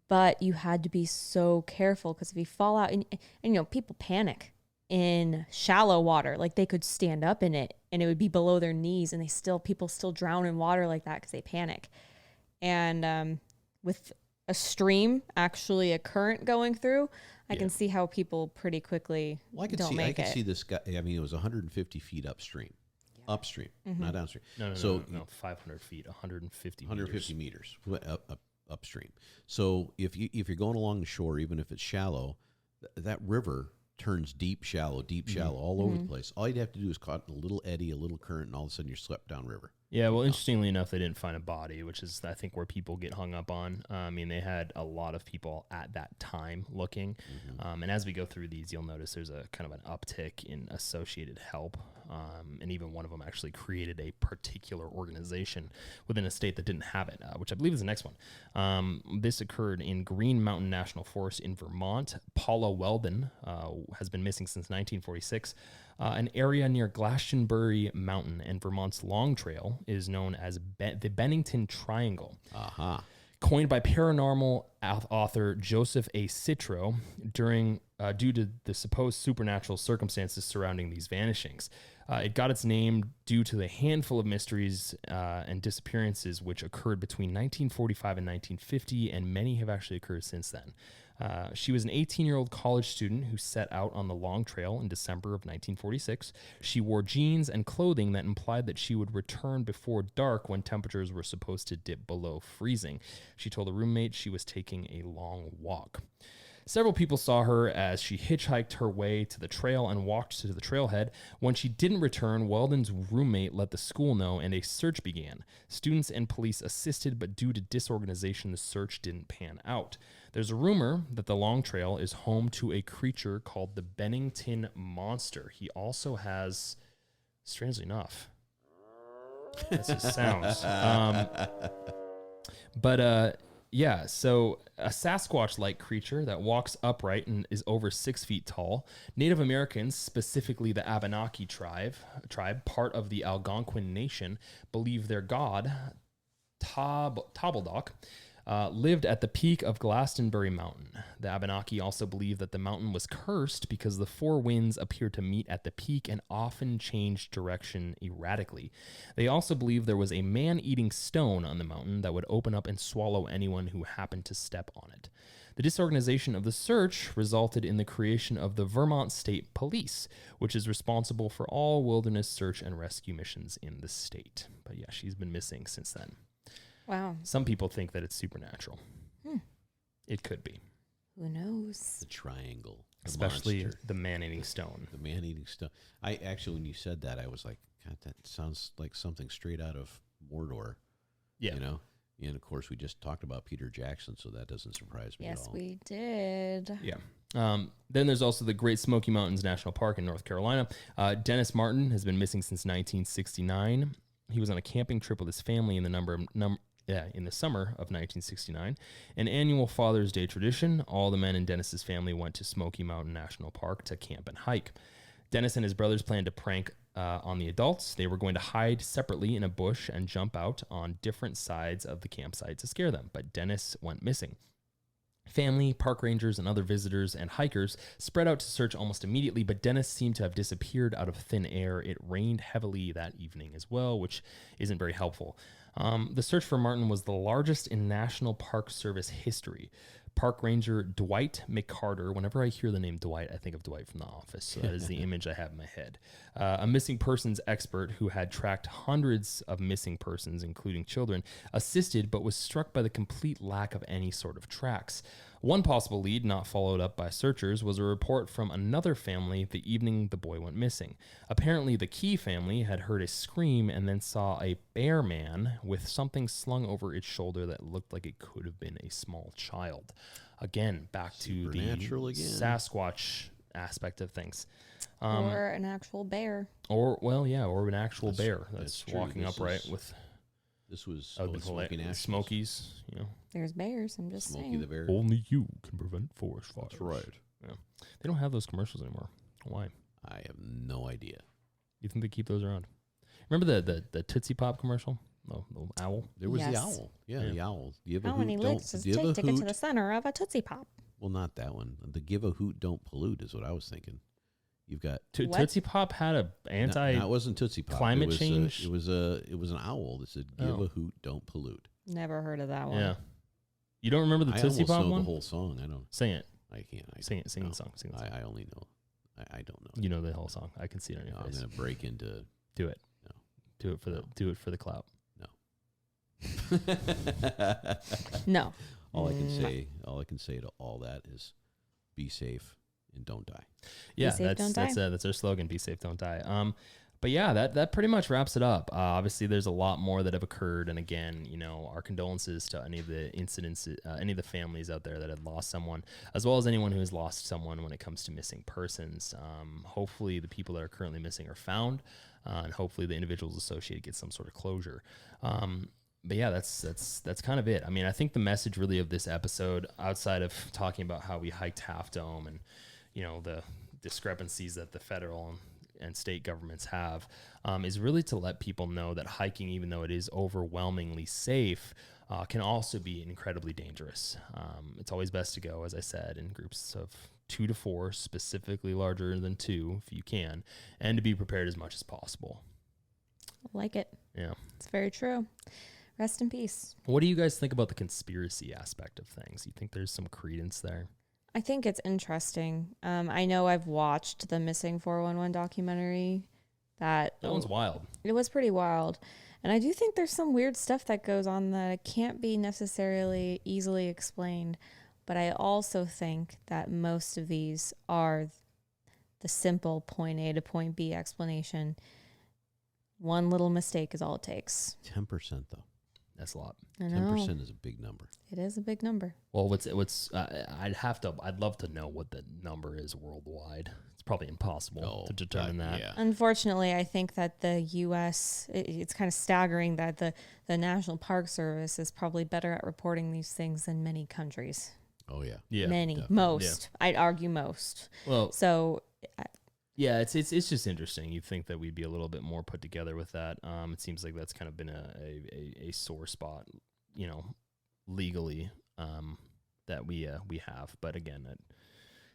but you had to be so careful because if you fall out, and you know, people panic in shallow water, like they could stand up in it and it would be below their knees, and people still drown in water like that because they panic. And with a stream, actually a current going through, I can see how people pretty quickly I can see this guy. I mean, it was 150 feet upstream, not downstream. No, 500 feet, 150 meters upstream. So if you're going along the shore, even if it's shallow, that river turns deep, shallow, all over the place. All you'd have to do is caught a little eddy, a little current, and all of a sudden you're swept downriver. Yeah, well, interestingly enough, they didn't find a body, which is, I think, where people get hung up on. I mean, they had a lot of people at that time looking. And as we go through these, you'll notice there's a kind of an uptick in associated help. And even one of them actually created a particular organization within a state that didn't have it, which I believe is the next one. This occurred in Green Mountain National Forest in Vermont. Paula Weldon has been missing since 1946. An area near Glastonbury Mountain and Vermont's Long Trail is known as the Bennington Triangle. Coined by paranormal author Joseph A. Citro due to the supposed supernatural circumstances surrounding these vanishings. It got its name due to the handful of mysteries and disappearances which occurred between 1945 and 1950, and many have actually occurred since then. She was an 18-year-old college student who set out on the Long Trail in December of 1946. She wore jeans and clothing that implied that she would return before dark when temperatures were supposed to dip below freezing. She told a roommate she was taking a long walk. Several people saw her as she hitchhiked her way to the trail and walked to the trailhead. When she didn't return, Weldon's roommate let the school know, and a search began. Students and police assisted, but due to disorganization, the search didn't pan out. There's a rumor that the Long Trail is home to a creature called the Bennington Monster. He also has, strangely enough, that's his sounds. But yeah, so a Sasquatch-like creature that walks upright and is over 6 feet tall. Native Americans, specifically the Abenaki tribe, part of the Algonquin Nation, believe their god, Tabaldoc, lived at the peak of Glastonbury Mountain. The Abenaki also believe that the mountain was cursed because the four winds appeared to meet at the peak and often changed direction erratically. They also believe there was a man-eating stone on the mountain that would open up and swallow anyone who happened to step on it. The disorganization of the search resulted in the creation of the Vermont State Police, which is responsible for all wilderness search and rescue missions in the state. But yeah, she's been missing since then. Wow. Some people think that it's supernatural. It could be. Who knows? The triangle. The Especially monster, the man-eating stone. the man-eating stone. I actually, when you said that, I was like, God, that sounds like something straight out of Mordor. Yeah. You know? And, of course, we just talked about Peter Jackson, so that doesn't surprise me at Yes, all. we did. Yeah. Then there's also the Great Smoky Mountains National Park in North Carolina. Dennis Martin has been missing since 1969. He was on a camping trip with his family in the summer of 1969. An annual Father's Day tradition, all the men in Dennis's family went to Smoky Mountain National Park to camp and hike. Dennis and his brothers planned to prank on the adults. They were going to hide separately in a bush and jump out on different sides of the campsite to scare them, but Dennis went missing. Family, park rangers, and other visitors and hikers spread out to search almost immediately, but Dennis seemed to have disappeared out of thin air. It rained heavily that evening as well, which isn't very helpful. The search for Martin was the largest in National Park Service history. Park Ranger Dwight McCarter, whenever I hear the name Dwight, I think of Dwight from The Office. So that is the image I have in my head. A missing persons expert who had tracked hundreds of missing persons, including children, assisted but was struck by the complete lack of any sort of tracks. One possible lead not followed up by searchers was a report from another family the evening the boy went missing. Apparently, the Key family had heard a scream and then saw a bear man with something slung over its shoulder that looked like it could have been a small child. Again, back to the Supernatural again. Sasquatch aspect of things. Or an actual bear. Or an actual bear that's true. walking This upright is- with This was Smoky National. Smokies, you know. There's bears, I'm just Smoky saying. the bear. Only you can prevent forest fires. That's right. Yeah. They don't have those commercials anymore. Why? I have no idea. You think they keep those around? Remember the Tootsie Pop commercial? The owl? There was the Yes. owl. Yeah, the owl. Give a How hoot, many don't licks does it give a take to get to hoot. the center of a Tootsie Pop? Well, not that one. The give a hoot, don't pollute is what I was thinking. You've got What? Tootsie Pop had a anti. No, it wasn't Tootsie Pop. climate it was, change? it was an owl that said, "Give Oh. a hoot, don't pollute." Never heard of that one. Yeah. You don't remember the I Tootsie almost Pop know one? the whole song. I don't. Sing it. I can't. Sing it. Sing no. the song. Sing the song. I only know. I don't know. You know the whole song. I can see it on your I'm face. gonna break into. Do it. No. Do it for the. No. Do it for the clout. No. all I can say to all that is, be safe and don't die. Yeah, safe, don't die. that's our slogan. Be safe, don't die. But yeah, that pretty much wraps it up. Obviously, there's a lot more that have occurred, and again, you know, our condolences to any of the incidents, any of the families out there that had lost someone, as well as anyone who has lost someone when it comes to missing persons. Hopefully, the people that are currently missing are found, and hopefully, the individuals associated get some sort of closure. But yeah, that's kind of it. I mean, I think the message really of this episode, outside of talking about how we hiked Half Dome and, you know, the discrepancies that the federal and state governments have, is really to let people know that hiking, even though it is overwhelmingly safe, can also be incredibly dangerous. It's always best to go, as I said, in groups of 2 to 4, specifically larger than 2 if you can, and to be prepared as much as possible. Like it. Yeah. It's very true. Rest in peace. What do you guys think about the conspiracy aspect of things? You think there's some credence there? I think it's interesting. I know I've watched the Missing 411 documentary. That one's wild. It was pretty wild. And I do think there's some weird stuff that goes on that can't be necessarily easily explained. But I also think that most of these are the simple point A to point B explanation. One little mistake is all it takes. 10% though. That's a lot. I know. 10% is a big number. It is a big number. Well, I'd love to know what the number is worldwide. It's probably impossible to determine that. Yeah. Unfortunately, I think that the U.S., it's kind of staggering that the National Park Service is probably better at reporting these things than many countries. Oh, yeah. Yeah. Many. definitely. Most. I'd argue most. Well, So, yeah, it's just interesting. You'd think that we'd be a little bit more put together with that. It seems like that's kind of been a sore spot, legally, that we have. But again,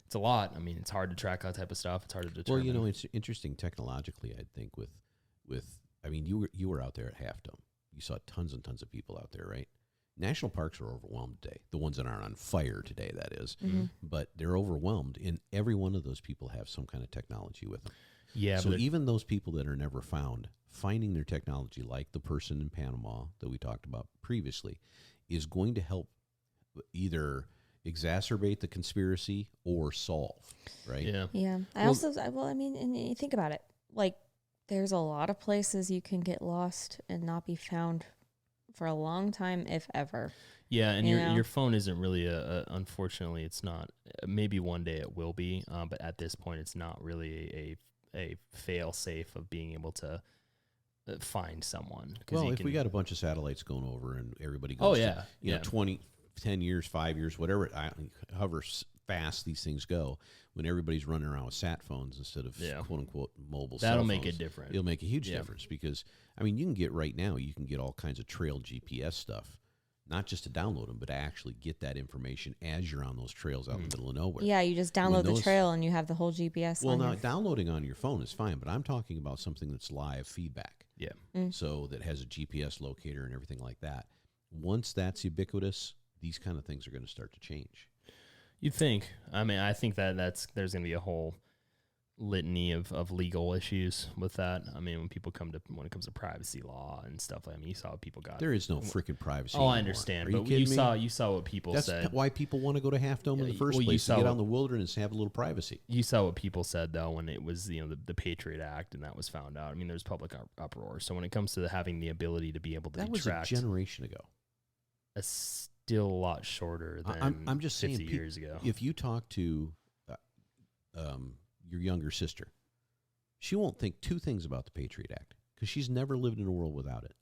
it's a lot. I mean, it's hard to track that type of stuff. It's hard to determine. Well, it's interesting technologically, I think, you were out there at Half Dome. You saw tons and tons of people out there, right? National parks are overwhelmed today. The ones that aren't on fire today, that is. Mm-hmm. But they're overwhelmed, and every one of those people have some kind of technology with them. Yeah. So but even those people that are never found, finding their technology, like the person in Panama that we talked about previously, is going to help either exacerbate the conspiracy or solve, right? yeah. yeah. And you think about it. Like, there's a lot of places you can get lost and not be found for a long time, if ever. Yeah, and You your know? your phone isn't really unfortunately, it's not. Maybe one day it will be, but at this point, it's not really a fail safe of being able to find someone. Well, if we got a bunch of satellites going over and everybody Oh, goes, yeah, to, 10 years, 5 years, whatever, however fast these things go, when everybody's running around with sat phones instead of quote unquote mobile cell that'll phones, make it different. It'll make a huge difference because, I mean, you can get right now, you can get all kinds of trail GPS stuff, not just to download them, but to actually get that information as you're on those trails out in the middle of nowhere. Yeah, you just download the trail and you have the whole GPS Well, on now your downloading on your phone is fine, but I'm talking about something that's live feedback. Yeah. So that has a GPS locator and everything like that. Once that's ubiquitous, these kind of things are going to start to change. You'd think. I mean, I think that there's going to be a whole litany of legal issues with that. I mean, when it comes to privacy law and stuff, I mean, you saw what people got. There is no freaking privacy. Oh, anymore. I understand, Are you but kidding me? you saw what people That's said. why people want to go to Half Dome in the first well, you place, to saw get what- out in the wilderness and have a little privacy. You saw what people said though when it was the Patriot Act and that was found out. I mean, there's public uproar. So when it comes to having the ability to be able to That be was tracked, a generation ago. that's still a lot shorter than I'm just 50 saying, years ago. If you talk to your younger sister, she won't think two things about the Patriot Act because she's never lived in a world without it.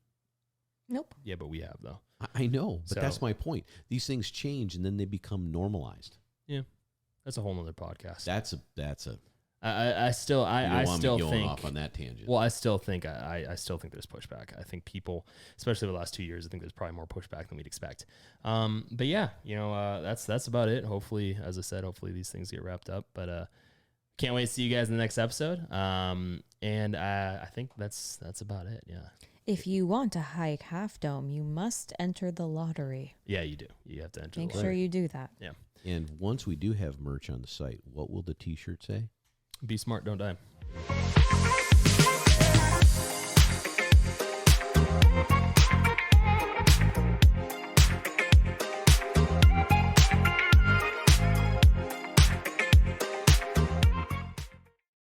Nope. Yeah, but we have though. I know, but So- that's my point. These things change and then they become normalized. Yeah, that's a whole nother podcast. That's a. I still You don't want me still going think off on that tangent. Well, I still think there's pushback. I think people, especially the last 2 years, I think there's probably more pushback than we'd expect. But yeah, that's about it. Hopefully, as I said, these things get wrapped up. But can't wait to see you guys in the next episode. And I think that's about it. Yeah. If you want to hike Half Dome, you must enter the lottery. Yeah, you do. You have to enter. Make the sure lottery. you do that. Yeah. And once we do have merch on the site, what will the T-shirt say? Be smart, don't die.